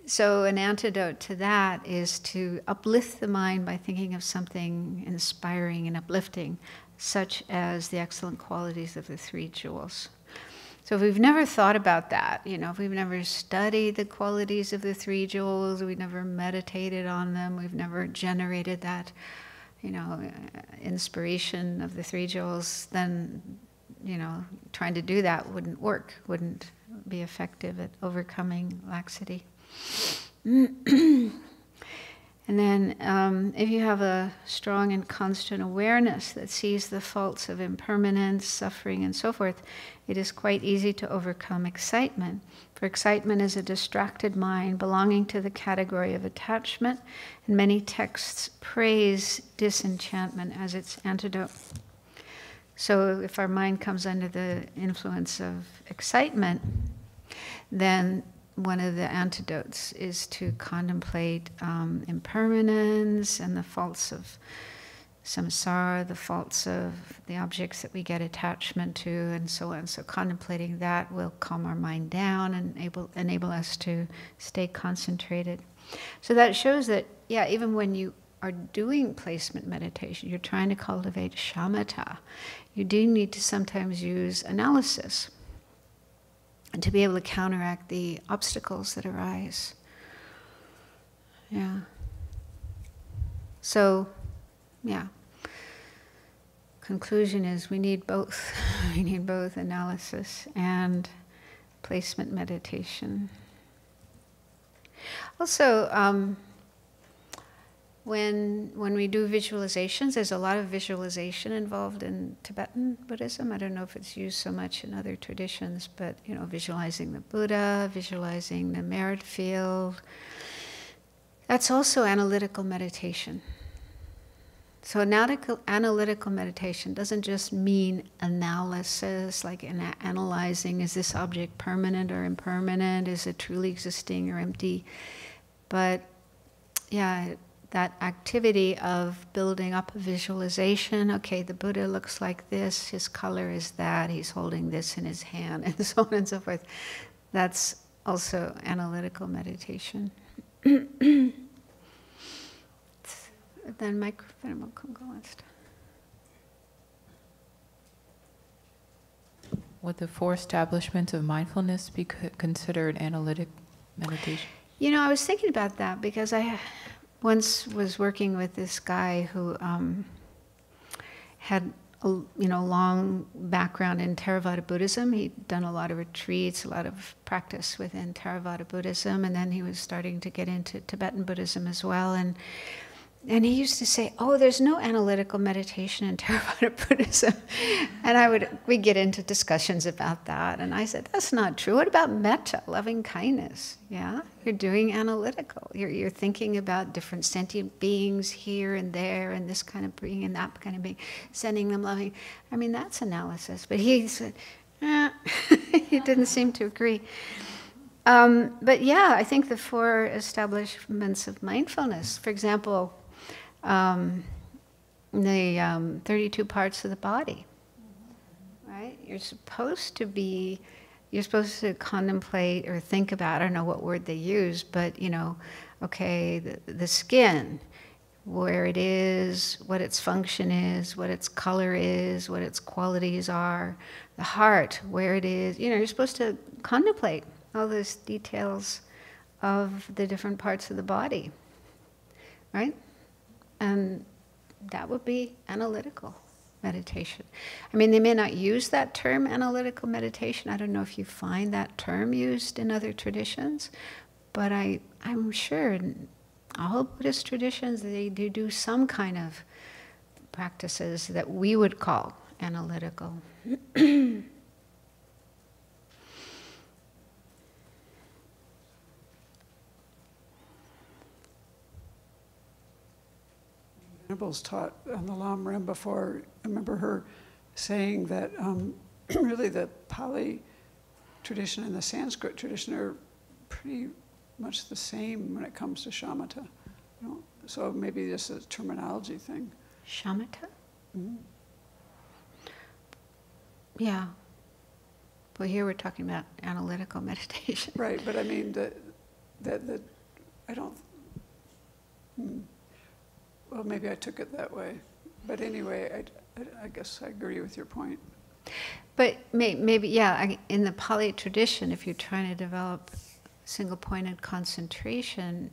So an antidote to that is to uplift the mind by thinking of something inspiring and uplifting, such as the excellent qualities of the three jewels. So if we've never thought about that, if we've never studied the qualities of the three jewels, we've never meditated on them, we've never generated that, inspiration of the three jewels, then, trying to do that wouldn't work, wouldn't be effective at overcoming laxity. And then if you have a strong and constant awareness that sees the faults of impermanence, suffering, and so forth, it is quite easy to overcome excitement. For excitement is a distracted mind belonging to the category of attachment, and many texts praise disenchantment as its antidote. So if our mind comes under the influence of excitement, then one of the antidotes is to contemplate impermanence and the faults of samsara, the faults of the objects that we get attachment to, and so on. So contemplating that will calm our mind down and enable us to stay concentrated. So that shows that, yeah, even when you are doing placement meditation, you're trying to cultivate shamatha, you do need to sometimes use analysis. and to be able to counteract the obstacles that arise. Yeah. So, yeah. Conclusion is we need both. We need both analysis and placement meditation. Also, when we do visualizations, there's a lot of visualization involved in Tibetan Buddhism. I don't know if it's used so much in other traditions, but visualizing the Buddha, visualizing the merit field. That's also analytical meditation. So analytical meditation doesn't just mean analysis, like analyzing, is this object permanent or impermanent? Is it truly existing or empty? But yeah, that activity of building up a visualization, okay, the Buddha looks like this, his color is that, he's holding this in his hand, and so on and so forth. That's also analytical meditation. Then microphone will come last. Would the 4 establishments of mindfulness be considered analytic meditation? I was thinking about that because I once was working with this guy who had a long background in Theravada Buddhism. He'd done a lot of retreats, a lot of practice within Theravada Buddhism, and then he was starting to get into Tibetan Buddhism as well. And he used to say, "Oh, there's no analytical meditation in Theravada Buddhism," and we'd get into discussions about that. And I said, "That's not true. What about metta, loving kindness? Yeah, you're doing analytical. You're thinking about different sentient beings here and there, and this kind of being and that kind of being, sending them loving. I mean, that's analysis." But he said, he didn't seem to agree. But yeah, I think the 4 establishments of mindfulness, for example, the 32 parts of the body, right? You're supposed to contemplate or think about, I don't know what word they use, but okay, the skin, where it is, what its function is, what its color is, what its qualities are, the heart, where it is, you're supposed to contemplate all those details of the different parts of the body, right? And that would be analytical meditation. I mean, they may not use that term, analytical meditation. I don't know if you find that term used in other traditions, but I'm sure in all Buddhist traditions, they do some kind of practices that we would call analytical. Venerable's taught on the Lamrim before. I remember her saying that really the Pali tradition and the Sanskrit tradition are pretty much the same when it comes to shamatha. So maybe this is a terminology thing. Shamatha? Mm-hmm. Yeah. Well, here we're talking about analytical meditation. Right, but I mean that I don't. Well, maybe I took it that way, but anyway, I guess I agree with your point. But maybe, yeah, in the Pali tradition, if you're trying to develop single-pointed concentration,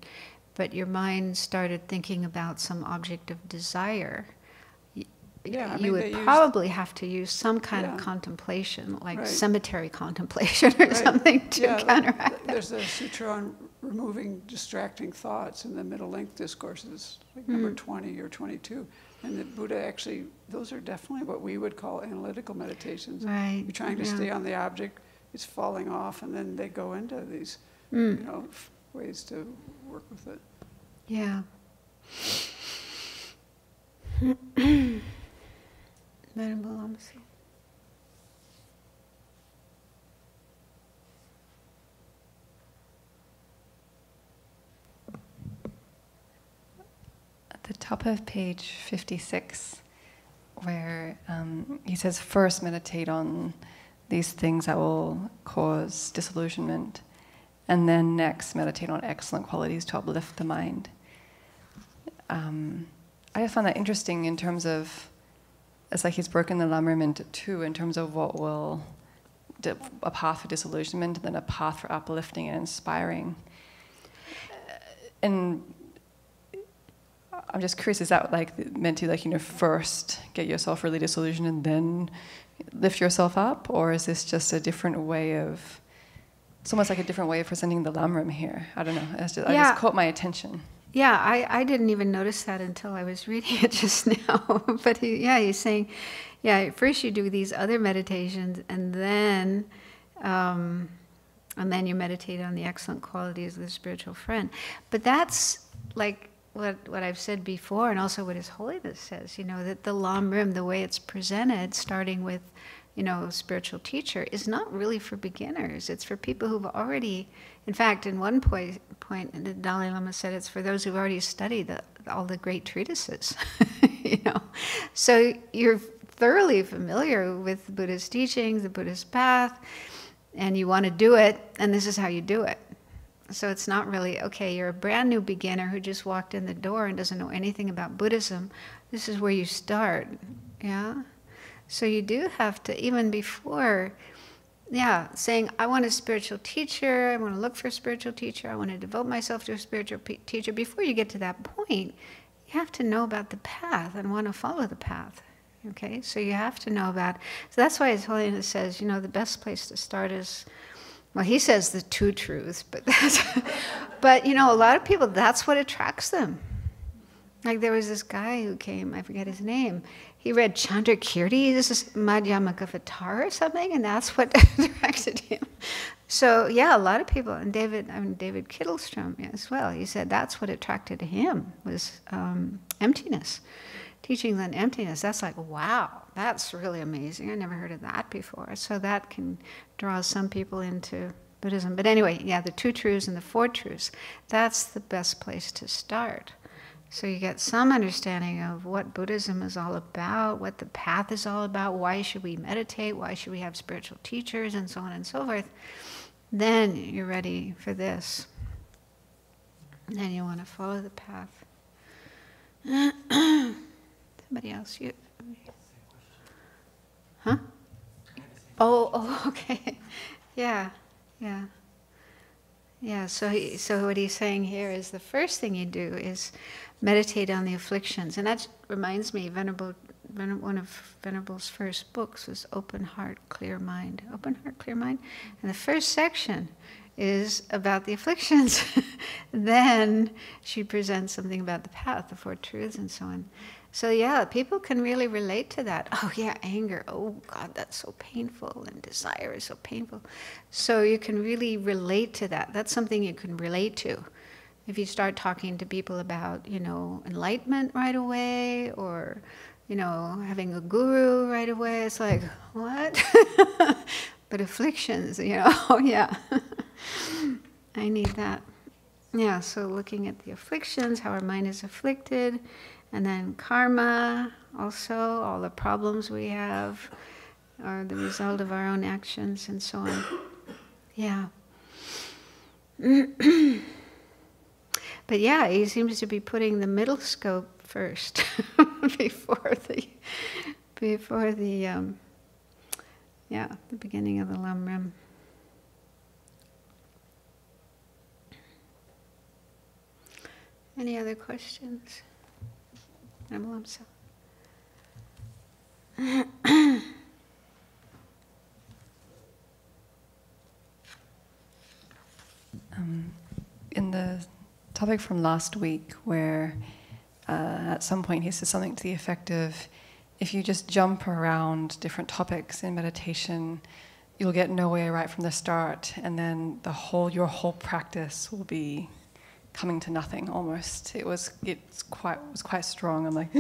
but your mind started thinking about some object of desire, you would probably have to use some kind of contemplation, like cemetery contemplation or something to counteract that. There's a sutra on removing distracting thoughts in the Middle Length discourses, like number 20 or 22. And the Buddha actually, those are definitely what we would call analytical meditations. Right. You're trying to stay on the object, it's falling off, and then they go into these, ways to work with it. Yeah. Venerable Lamrim. At the top of page 56, where he says, first meditate on these things that will cause disillusionment, and then next meditate on excellent qualities to uplift the mind. I find that interesting in terms of, it's like he's broken the Lamrim into 2 in terms of what will a path for disillusionment and then a path for uplifting and inspiring. And I'm just curious, is that like meant to, like, first get yourself really disillusioned and then lift yourself up? Or is this just a different way of, it's almost like a different way of presenting the Lamrim here? I don't know. I just caught my attention. Yeah, I didn't even notice that until I was reading it just now. But he's saying, first you do these other meditations, and then you meditate on the excellent qualities of the spiritual friend. But that's like what I've said before, and also what His Holiness says, that the Lamrim, the way it's presented, starting with, spiritual teacher, is not really for beginners. It's for people who've already, in fact, in one point, the Dalai Lama said it's for those who've already studied all the great treatises, So you're thoroughly familiar with Buddha's teachings, the Buddhist path, and you want to do it, and this is how you do it. So it's not really, okay, you're a brand new beginner who just walked in the door and doesn't know anything about Buddhism. This is where you start, yeah? So you do have to, even before, saying, I want a spiritual teacher, I want to look for a spiritual teacher, I want to devote myself to a spiritual teacher. Before you get to that point, you have to know about the path and want to follow the path. Okay, so you have to know about, so that's why His Holiness says, the best place to start is, well, he says the two truths, but but a lot of people, that's what attracts them. Like there was this guy who came, I forget his name, he read Chandrakirti, this is Madhyamaka Avatar or something, and that's what attracted him. So yeah, a lot of people, and David Kittelstrom as well, he said that's what attracted him, was emptiness. Teachings on emptiness, that's like, wow, that's really amazing. I never heard of that before. So that can draw some people into Buddhism. But anyway, the two truths and the four truths, that's the best place to start. So you get some understanding of what Buddhism is all about, what the path is all about, why should we meditate, why should we have spiritual teachers, and so on and so forth. Then you're ready for this. Then you want to follow the path. Somebody else, you? Huh? Oh, okay. Yeah. So what he's saying here is the first thing you do is meditate on the afflictions, and that reminds me, one of Venerable's first books was Open Heart, Clear Mind. Open Heart, Clear Mind, and the first section is about the afflictions. Then she presents something about the path, the four truths, and so on. So people can really relate to that. Oh yeah, anger, oh God, that's so painful, and desire is so painful. So you can really relate to that. That's something you can relate to. If you start talking to people about, enlightenment right away, or, having a guru right away, it's like, what? But afflictions, oh yeah. I need that. Yeah, so looking at the afflictions, how our mind is afflicted, and then karma, also, all the problems we have are the result of our own actions, and so on. Yeah. But he seems to be putting the middle scope first, before the beginning of the Lamrim. Any other questions? In the topic from last week, where at some point he says something to the effect of, if you just jump around different topics in meditation, you'll get nowhere right from the start, and then your whole practice will be coming to nothing almost. It was quite strong. I'm like,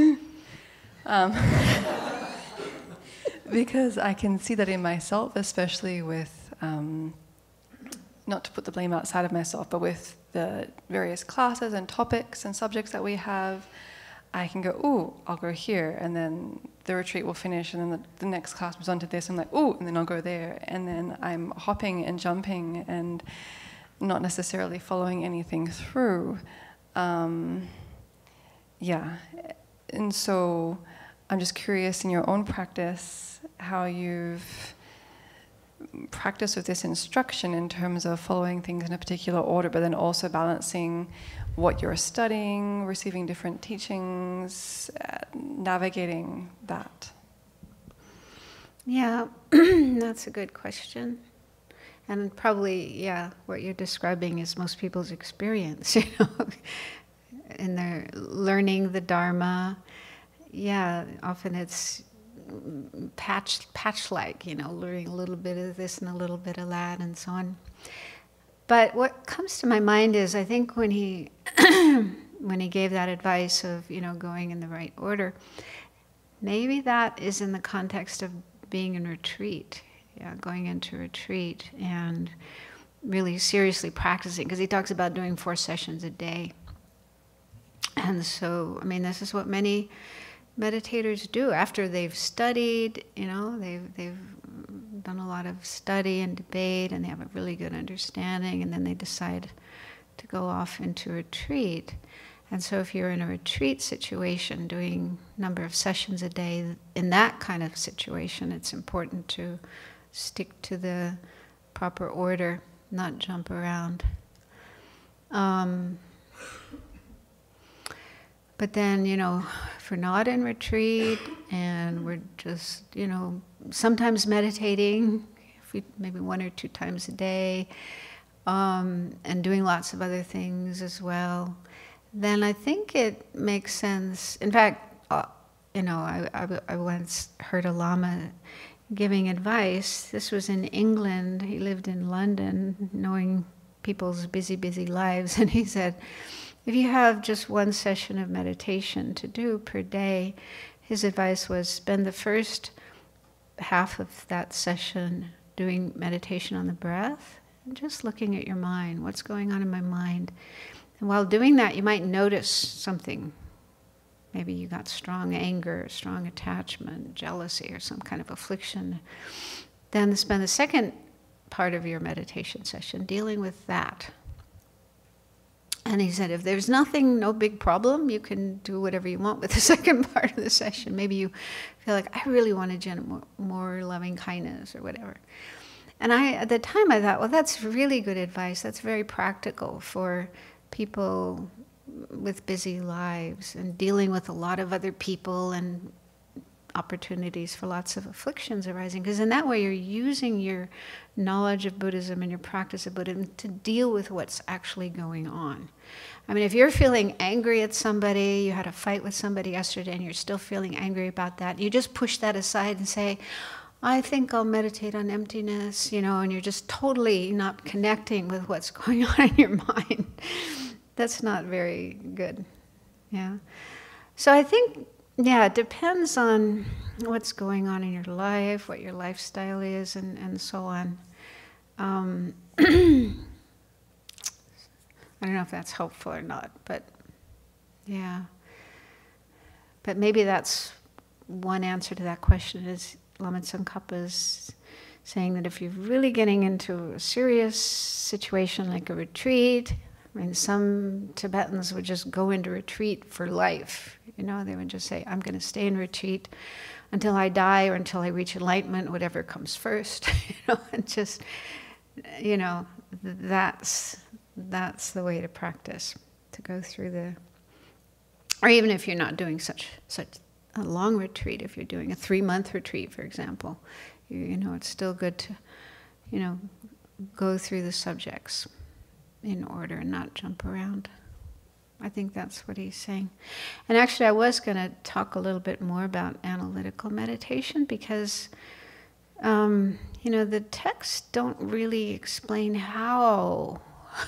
because I can see that in myself, especially with, not to put the blame outside of myself, but with the various classes and topics and subjects that we have, I can go, ooh, I'll go here, and then the retreat will finish, and then the next class moves on to this, I'm like, ooh, and then I'll go there, and then I'm hopping and jumping and not necessarily following anything through. And so I'm just curious in your own practice how you've practice with this instruction in terms of following things in a particular order, but then also balancing what you're studying, receiving different teachings, navigating that? Yeah, that's a good question. And probably, yeah, what you're describing is most people's experience, in their learning the Dharma. Yeah, often it's patch-like, learning a little bit of this and a little bit of that and so on. But what comes to my mind is, I think when he when he gave that advice of, going in the right order, maybe that is in the context of being in retreat, going into retreat and really seriously practicing, because he talks about doing 4 sessions a day. And so, this is what many meditators do after they've studied, they've done a lot of study and debate, and they have a really good understanding, and then they decide to go off into retreat. And so if you're in a retreat situation, doing a number of sessions a day, in that kind of situation, it's important to stick to the proper order, not jump around. But then, if we're not in retreat and we're just, sometimes meditating, maybe 1 or 2 times a day, and doing lots of other things as well, then I think it makes sense. In fact, I once heard a Lama giving advice. This was in England. He lived in London, knowing people's busy, busy lives. And he said, if you have just 1 session of meditation to do per day, his advice was spend the first half of that session doing meditation on the breath, and just looking at your mind, what's going on in my mind. And while doing that, you might notice something. Maybe you got strong anger, strong attachment, jealousy, or some kind of affliction. Then spend the second part of your meditation session dealing with that. And he said, if there's nothing, no big problem, you can do whatever you want with the second part of the session. Maybe you feel like, I really want to generate more loving kindness or whatever. And at the time I thought, well, that's really good advice. That's very practical for people with busy lives and dealing with a lot of other people and opportunities for lots of afflictions arising. Because in that way you're using your knowledge of Buddhism and your practice of Buddhism to deal with what's actually going on. If you're feeling angry at somebody, you had a fight with somebody yesterday and you're still feeling angry about that, you just push that aside and say, I think I'll meditate on emptiness, and you're just totally not connecting with what's going on in your mind. That's not very good. Yeah. So I think, it depends on what's going on in your life, what your lifestyle is, and so on. I don't know if that's helpful or not, but yeah. But maybe that's one answer to that question, is Lama Tsongkhapa's saying that if you're really getting into a serious situation like a retreat, some Tibetans would just go into retreat for life. They would just say, I'm going to stay in retreat until I die or until I reach enlightenment, whatever comes first. And just, that's the way to practice, to go through or even if you're not doing such a long retreat, if you're doing a 3-month retreat, for example, it's still good to, go through the subjects in order and not jump around. I think that's what he's saying. And actually I was going to talk a little bit more about analytical meditation because, the texts don't really explain how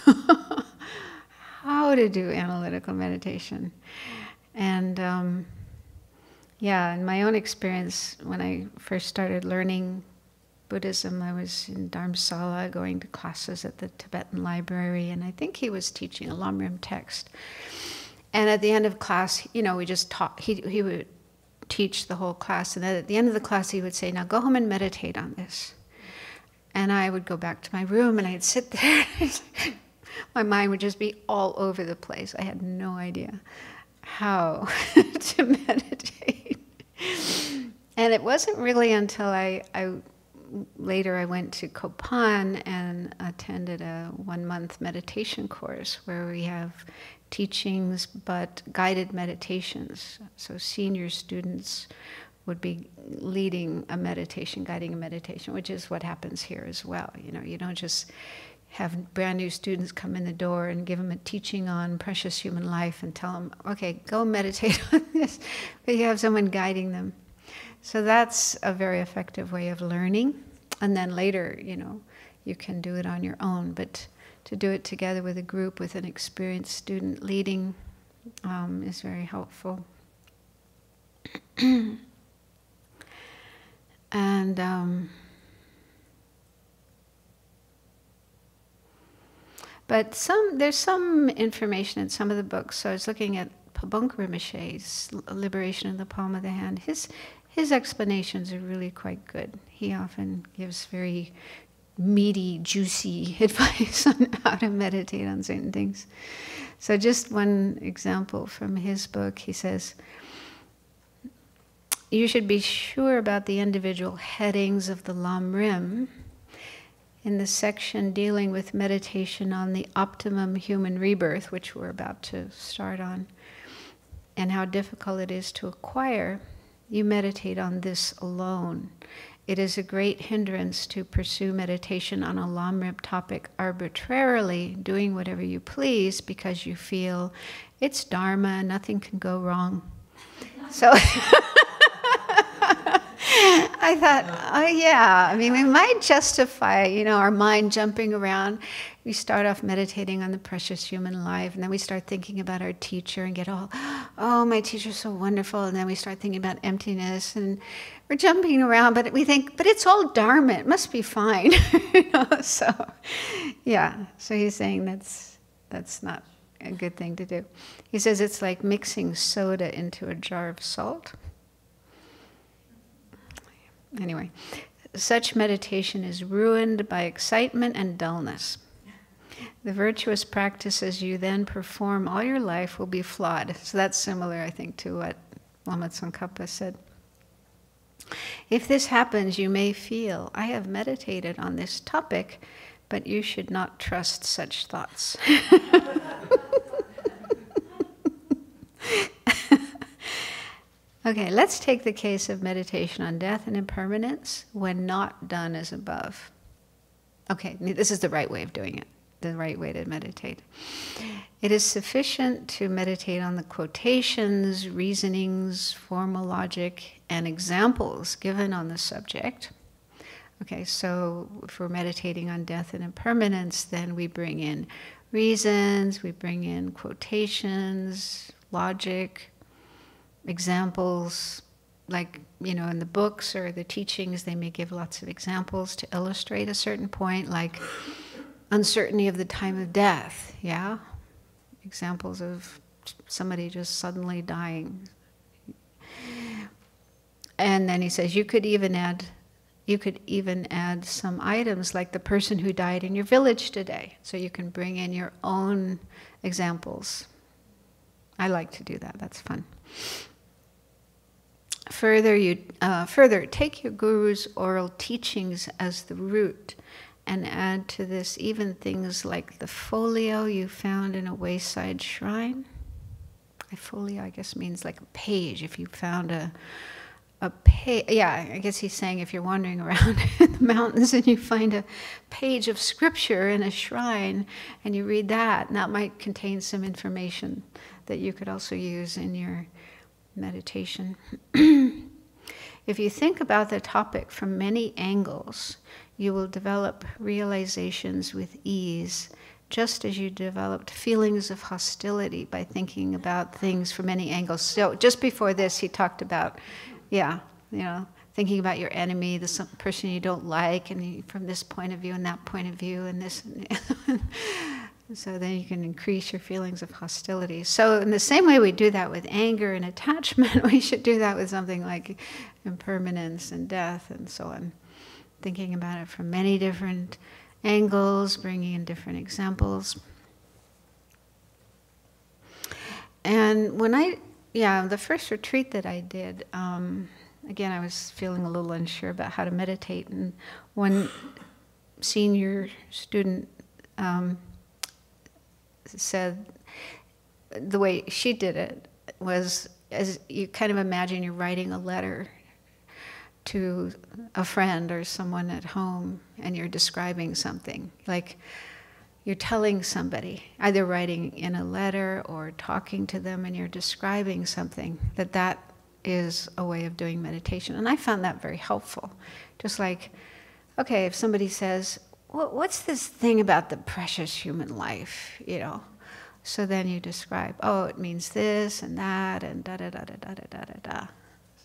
to do analytical meditation. And in my own experience, when I first started learning Buddhism, I was in Dharamsala going to classes at the Tibetan library, and I think he was teaching a Lamrim text. And at the end of class, we just talk. He would teach the whole class, and then at the end of the class he would say, now go home and meditate on this. And I would go back to my room and I'd sit there. My mind would just be all over the place. I had no idea how to meditate. And it wasn't really until I later I went to Kopan and attended a 1-month meditation course where we have teachings but guided meditations. So senior students would be leading a meditation, guiding a meditation, which is what happens here as well. You know, you don't just have brand new students come in the door and give them a teaching on precious human life and tell them, okay, go meditate on this, but you have someone guiding them. So that's a very effective way of learning. And then later, you know, you can do it on your own, but to do it together with a group with an experienced student leading is very helpful. And but there's some information in some of the books. So I was looking at Pabunk Rinpoche's Liberation in the Palm of the Hand. His explanations are really quite good. He often gives very meaty, juicy advice on how to meditate on certain things. So just one example from his book, he says, you should be sure about the individual headings of the Lamrim in the section dealing with meditation on the optimum human rebirth, which we're about to start on, and how difficult it is to acquire. You meditate on this alone. It is a great hindrance to pursue meditation on a Lamrim topic arbitrarily, doing whatever you please because you feel it's Dharma, nothing can go wrong. So I thought, oh yeah, I mean, we might justify, you know, our mind jumping around. We start off meditating on the precious human life, and then we start thinking about our teacher and get all, oh, my teacher's so wonderful, and then we start thinking about emptiness, and we're jumping around, but we think, but it's all Dharma, it must be fine. You know, so, yeah, so he's saying that's not a good thing to do. He says it's like mixing soda into a jar of salt. Anyway, such meditation is ruined by excitement and dullness. The virtuous practices you then perform all your life will be flawed. So that's similar, I think, to what Lama Tsongkhapa said. If this happens, you may feel, I have meditated on this topic, but you should not trust such thoughts. Okay, let's take the case of meditation on death and impermanence when not done as above. Okay, this is the right way of doing it, the right way to meditate. It is sufficient to meditate on the quotations, reasonings, formal logic, and examples given on the subject. Okay, so if we're meditating on death and impermanence, then we bring in reasons, we bring in quotations, logic, examples, like, you know, in the books or the teachings, they may give lots of examples to illustrate a certain point, like uncertainty of the time of death, yeah? Examples of somebody just suddenly dying. And then he says you could even add some items like the person who died in your village today. So you can bring in your own examples. I like to do that, that's fun. Further, take your guru's oral teachings as the root and add to this even things like the folio you found in a wayside shrine. A folio, I guess, means like a page. If you found a page, yeah, I guess he's saying if you're wandering around in the mountains and you find a page of scripture in a shrine and you read that, and that might contain some information that you could also use in your meditation. If you think about the topic from many angles, you will develop realizations with ease, just as you developed feelings of hostility by thinking about things from many angles. So just before this, he talked about, yeah, you know, thinking about your enemy, the person you don't like, and from this point of view and that point of view, and this. So then you can increase your feelings of hostility. So in the same way we do that with anger and attachment, we should do that with something like impermanence and death and so on. Thinking about it from many different angles, bringing in different examples. And when the first retreat that I did, again, I was feeling a little unsure about how to meditate, and one senior student said the way she did it was, as you kind of imagine you're writing a letter to a friend or someone at home, and you're describing something. Like you're telling somebody, either writing in a letter or talking to them, and you're describing something, that is a way of doing meditation. And I found that very helpful. Just like, okay, if somebody says, what's this thing about the precious human life, you know? So then you describe, oh, it means this and that and da-da-da-da-da-da-da-da.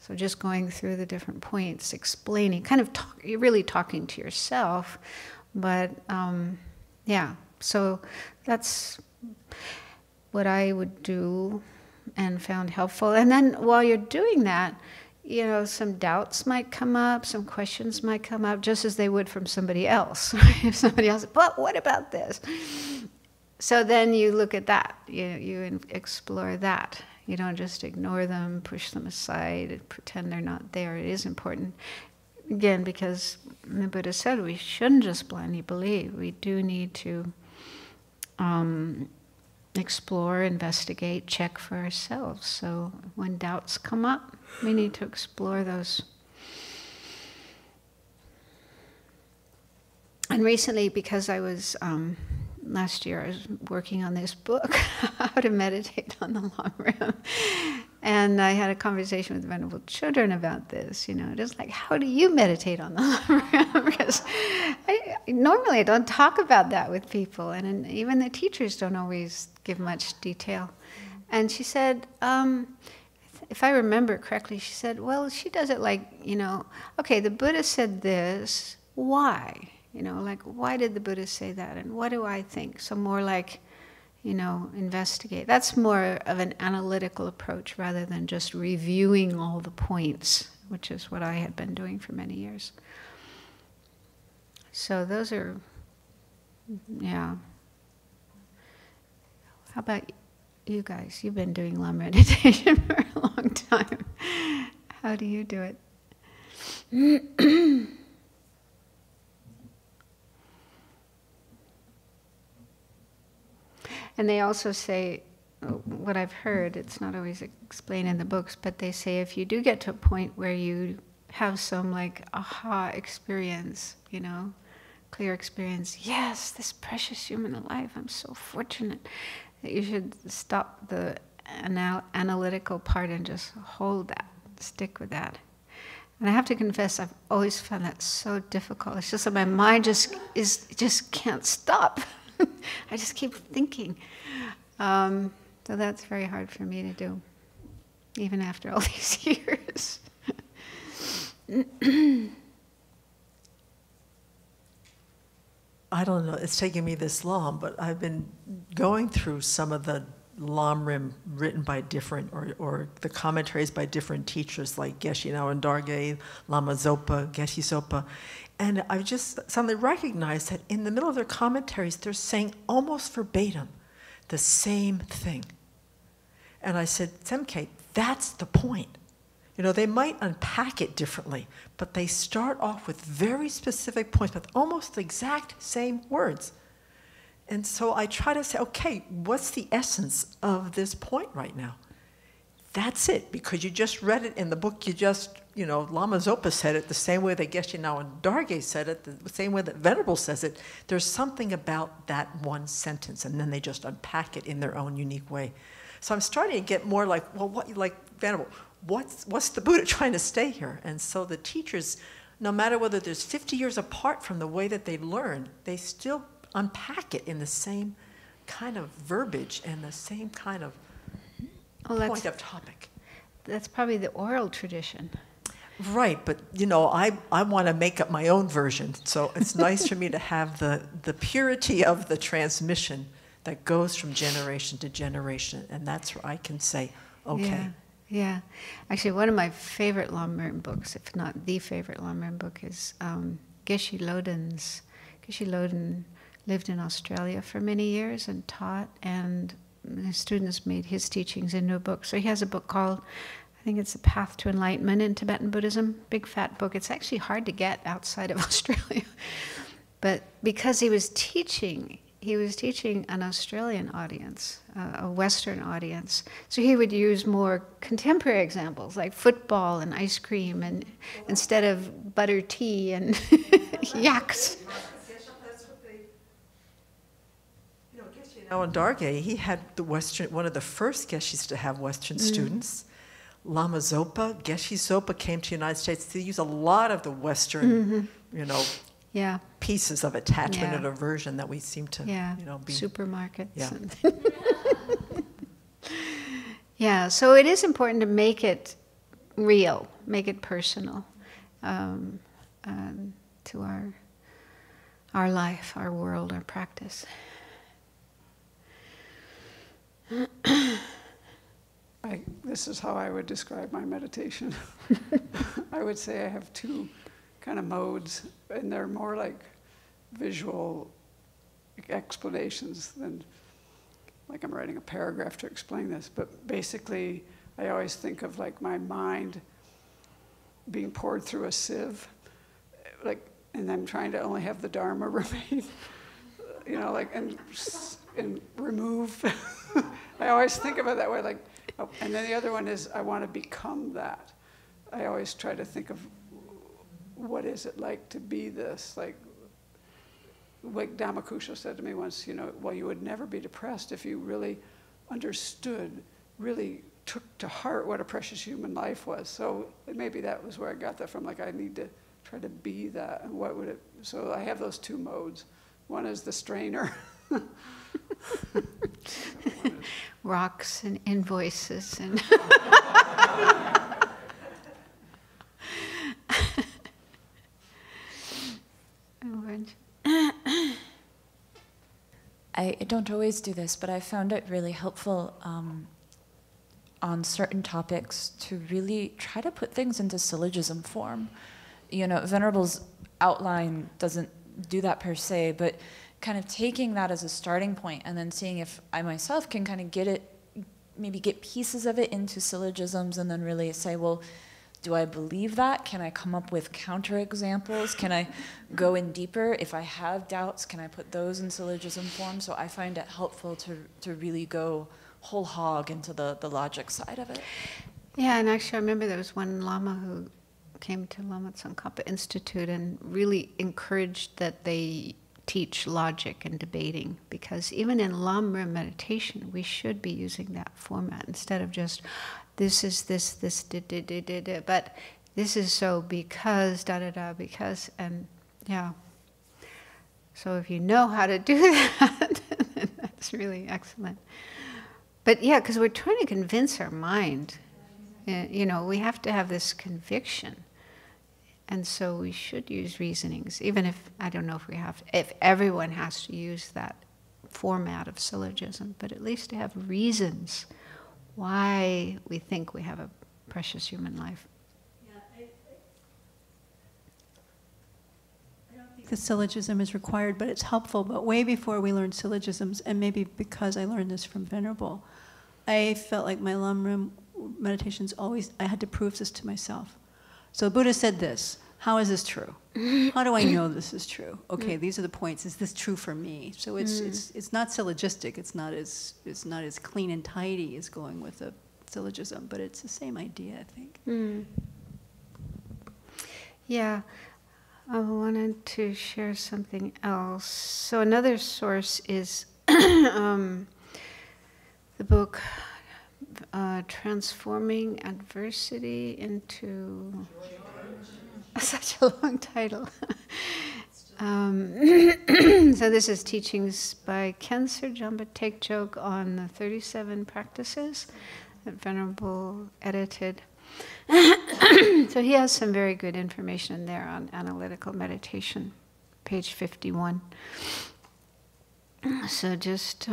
So just going through the different points, explaining, kind of you're really talking to yourself, but yeah, so that's what I would do and found helpful. And then while you're doing that, you know, some doubts might come up, some questions might come up, just as they would from somebody else. If somebody else, but what about this? So then you look at that, you explore that. You don't just ignore them, push them aside, and pretend they're not there. It is important. Again, because the Buddha said we shouldn't just blindly believe. We do need to explore, investigate, check for ourselves. So when doubts come up, we need to explore those. And recently, because I was, last year I was working on this book, How to Meditate on the Lamrim. And I had a conversation with Venerable Children about this, you know, just like, how do you meditate on the Lamrim? Because normally I don't talk about that with people, and even the teachers don't always give much detail. And she said, if I remember correctly, she said, well, she does it like, you know, okay, the Buddha said this, why? You know, like, why did the Buddha say that? And what do I think? So more like, you know, investigate. That's more of an analytical approach rather than just reviewing all the points, which is what I had been doing for many years. So those are, yeah. How about you guys? You've been doing Lam meditation for a long time. How do you do it? And they also say, what I've heard, it's not always explained in the books, but they say if you do get to a point where you have some like aha experience, you know, clear experience, yes, this precious human life, I'm so fortunate, that you should stop the analytical part and just hold that, stick with that. And I have to confess, I've always found that so difficult. It's just that my mind just can't stop. I just keep thinking. So that's very hard for me to do, even after all these years. I don't know, it's taken me this long, but I've been going through some of the Lamrim written by different, or the commentaries by different teachers like Geshe Nawan Dargay, Lama Zopa, Geshe Zopa, and I've just suddenly recognized that in the middle of their commentaries, they're saying almost verbatim the same thing. And I said, Semke, that's the point. You know, they might unpack it differently, but they start off with very specific points with almost the exact same words. And so I try to say, okay, what's the essence of this point right now? That's it, because you just read it in the book, you just, you know, Lama Zopa said it the same way that Geshe Nawan Dargay said it, the same way that Venerable says it. There's something about that one sentence, and then they just unpack it in their own unique way. So I'm starting to get more like, well, what, like Venerable, what's the Buddha trying to say here? And so the teachers, no matter whether there's 50 years apart from the way that they learn, they still unpack it in the same kind of verbiage and the same kind of point of topic. That's probably the oral tradition. Right, but you know, I want to make up my own version, so it's nice for me to have the purity of the transmission that goes from generation to generation, and that's where I can say, okay. Yeah. Actually, one of my favorite Lamrim books, if not the favorite Lamrim book, is Geshe Loden's. Geshe Loden lived in Australia for many years and taught, and the students made his teachings into a book. So he has a book called, I think it's The Path to Enlightenment in Tibetan Buddhism. Big fat book. It's actually hard to get outside of Australia. But because he was teaching an Australian audience, a Western audience. So he would use more contemporary examples like football and ice cream, and instead of butter tea and yaks. Now in Dargay, he had one of the first geshes to have Western students. Lama Zopa, Geshe Zopa came to the United States to use a lot of the Western, pieces of attachment and aversion that we seem to, be. Supermarkets. Yeah. So it is important to make it real, make it personal to our life, our world, our practice. This is how I would describe my meditation. I would say I have two kind of modes, and they're more like visual explanations than like I'm writing a paragraph to explain this. But basically, I always think of like my mind being poured through a sieve, and I'm trying to only have the Dharma remain, and remove. I always think of it that way, and then the other one is I want to become that. I always try to think of what is it like to be this, like Dhammakusha said to me once, well, you would never be depressed if you really understood, really took to heart what a precious human life was. So maybe that was where I got that from, I need to try to be that, and what would it, so I have those two modes. One is the strainer. Rocks and invoices and I don't always do this, but I found it really helpful on certain topics to really try to put things into syllogism form. Venerable's outline doesn't do that per se, but kind of taking that as a starting point and then seeing if I myself can kind of get pieces of it into syllogisms, and then really say, well, do I believe that? Can I come up with counterexamples? Can I go in deeper? If I have doubts, can I put those in syllogism form? So I find it helpful to really go whole hog into the logic side of it. Yeah, and actually I remember there was one Lama who came to Lama Tsongkhapa Institute and really encouraged that they teach logic and debating, because even in Lamrim meditation, we should be using that format instead of just this is this, but this is so because because, and So if you know how to do that, that's really excellent. But because we're trying to convince our mind, we have to have this conviction. And so we should use reasonings, even if, I don't know if everyone has to use that format of syllogism, but at least to have reasons why we think we have a precious human life. I don't think the syllogism is required, but it's helpful. But way before we learned syllogisms, and maybe because I learned this from Venerable, I felt like my Lamrim meditations always, I had to prove this to myself. So Buddha said this. How is this true? How do I know this is true? Okay, these are the points. Is this true for me? So it's not syllogistic. It's not as clean and tidy as going with a syllogism, but it's the same idea, I think. Yeah, I wanted to share something else. So another source is the book Transforming Adversity into... Such a long title. So this is teachings by Khenser Jamba Tekchok on the 37 practices that Venerable edited. So he has some very good information there on analytical meditation, page 51. So just, so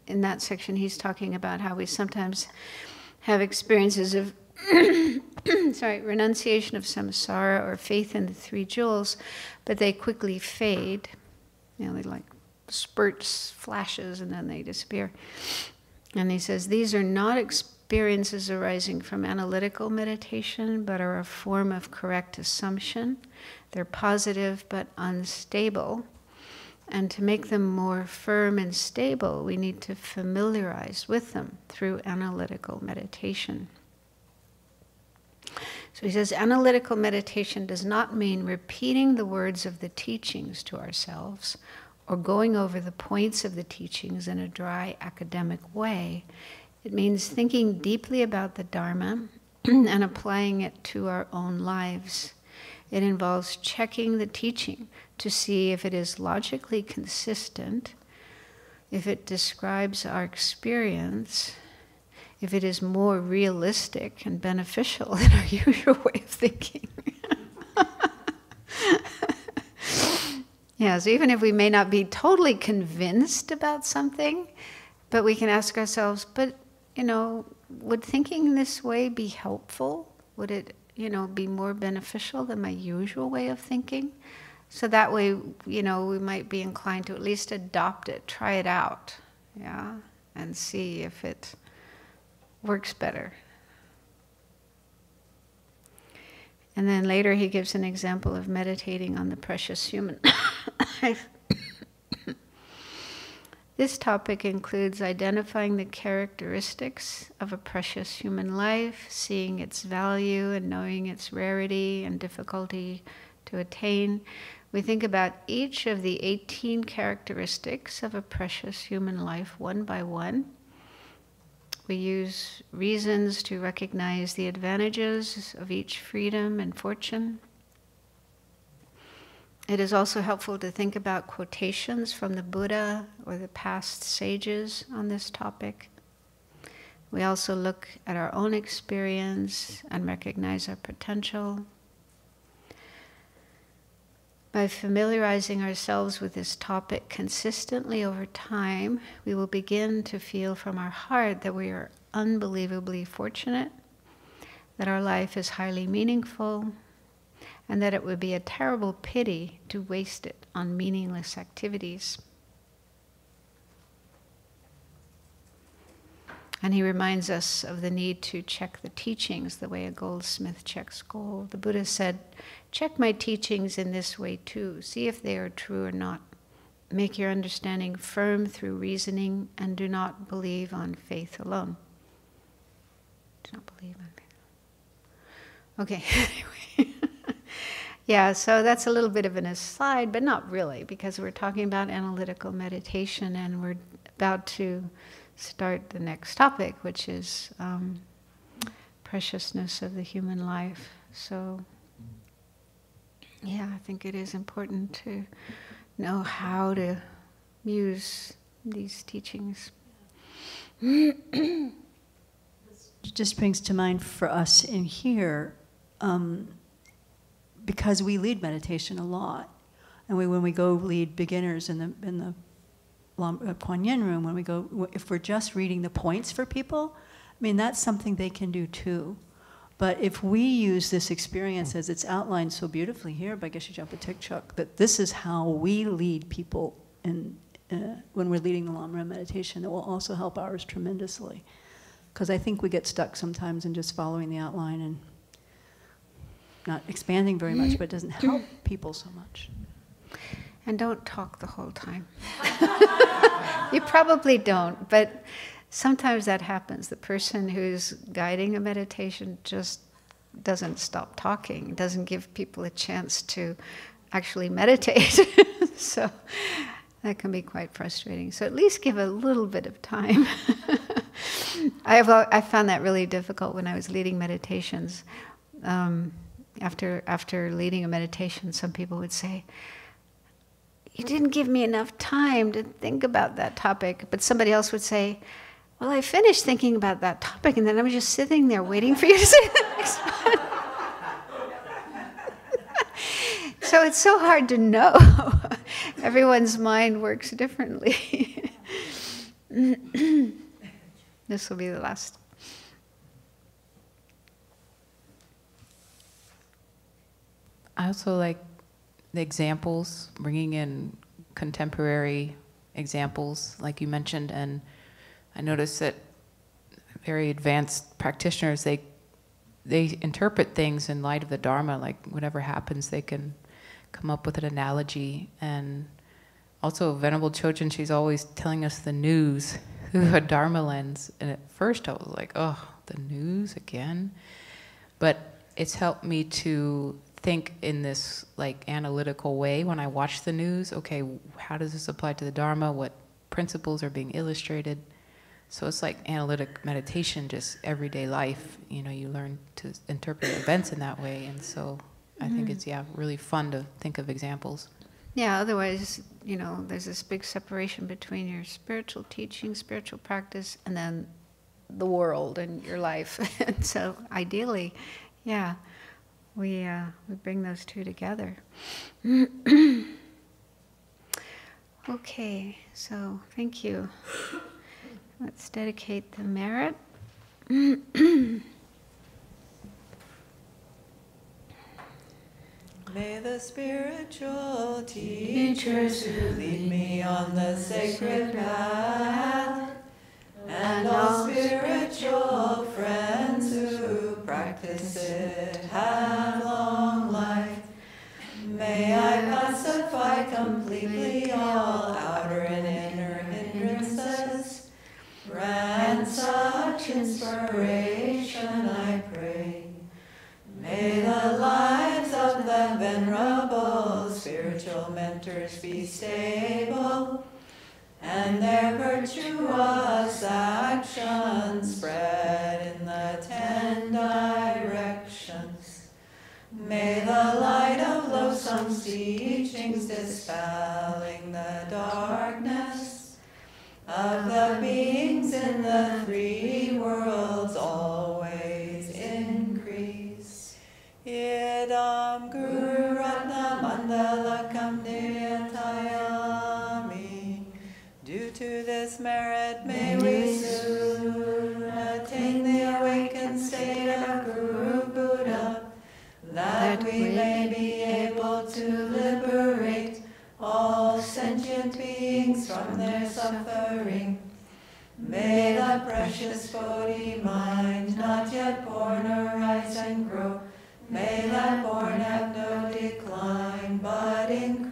in that section he's talking about how we sometimes have experiences of renunciation of samsara or faith in the three jewels, but they quickly fade. They like spurts, flashes, and then they disappear. And he says these are not experiences arising from analytical meditation, but are a form of correct assumption. They're positive but unstable. And to make them more firm and stable, we need to familiarize with them through analytical meditation. So he says, analytical meditation does not mean repeating the words of the teachings to ourselves or going over the points of the teachings in a dry academic way. It means thinking deeply about the Dharma and applying it to our own lives. It involves checking the teaching to see if it is logically consistent, if it describes our experience, if it is more realistic and beneficial than our usual way of thinking. Yeah, so even if we may not be totally convinced about something, but we can ask ourselves, but, would thinking this way be helpful? Would it, be more beneficial than my usual way of thinking? So that way, we might be inclined to at least adopt it, try it out, yeah, and see if it works better. And then later he gives an example of meditating on the precious human life. This topic includes identifying the characteristics of a precious human life, seeing its value and knowing its rarity and difficulty to attain. We think about each of the 18 characteristics of a precious human life one by one. We use reasons to recognize the advantages of each freedom and fortune. It is also helpful to think about quotations from the Buddha or the past sages on this topic. We also look at our own experience and recognize our potential. By familiarizing ourselves with this topic consistently over time, we will begin to feel from our heart that we are unbelievably fortunate, that our life is highly meaningful, and that it would be a terrible pity to waste it on meaningless activities. And he reminds us of the need to check the teachings the way a goldsmith checks gold. The Buddha said, check my teachings in this way too. See if they are true or not. Make your understanding firm through reasoning and do not believe on faith alone. Do not believe on faith. Okay, anyway. Yeah, so that's a little bit of an aside, but not really, because we're talking about analytical meditation and we're about to start the next topic, which is preciousness of the human life. So, yeah, I think it is important to know how to use these teachings. This just brings to mind for us in here, because we lead meditation a lot, and when we go lead beginners in the Kuan Yin room, when we go, if we're just reading the points for people, I mean, that's something they can do too. But if we use this experience as it's outlined so beautifully here by Geshe Japa Tikchuk, that this is how we lead people when we're leading the Lamrim meditation, that will also help ours tremendously. Because I think we get stuck sometimes in just following the outline and not expanding very much, but it doesn't help people so much. And don't talk the whole time. You probably don't, but sometimes that happens. The person who's guiding a meditation just doesn't stop talking, doesn't give people a chance to actually meditate. So that can be quite frustrating. So at least give a little bit of time. I found that really difficult when I was leading meditations. After leading a meditation, some people would say, you didn't give me enough time to think about that topic. But somebody else would say, well, I finished thinking about that topic, and then I was just sitting there waiting for you to say the next one. So it's so hard to know. Everyone's mind works differently. This will be the last. I also like the examples, bringing in contemporary examples, like you mentioned, and I noticed that very advanced practitioners, they interpret things in light of the Dharma, like whatever happens, they can come up with an analogy. And also Venerable Chojin, she's always telling us the news through a Dharma lens. And at first I was like, oh, the news again? But it's helped me to think in this like analytical way when I watch the news. Okay, how does this apply to the Dharma? What principles are being illustrated? So it's like analytic meditation, just everyday life. You know, you learn to interpret events in that way. And so I think it's, really fun to think of examples. Yeah, otherwise, you know, there's this big separation between your spiritual teaching, spiritual practice, and then the world and your life. And so ideally, we bring those two together. Okay, so thank you. Let's dedicate the merit. May the spiritual teachers who lead me on the sacred path, and all spiritual friends who practice it, have long life. May I pacify completely all outer and inner hindrances. Grant such inspiration, I pray. May the lives of the venerable spiritual mentors be stable, and their virtuous actions spread in the 10 directions. May the light of Wholesome's teachings dispelling the darkness of the beings in the 3 worlds always increase. Idam Guru Ratna Mandalakam Niyatayami. Due to this merit, may we soon attain the awakened state of Guru Buddha, that we may be able to liberate all sentient beings from their suffering. May the precious Bodhi mind, not yet born, arise and grow. May that born have no decline, but increase.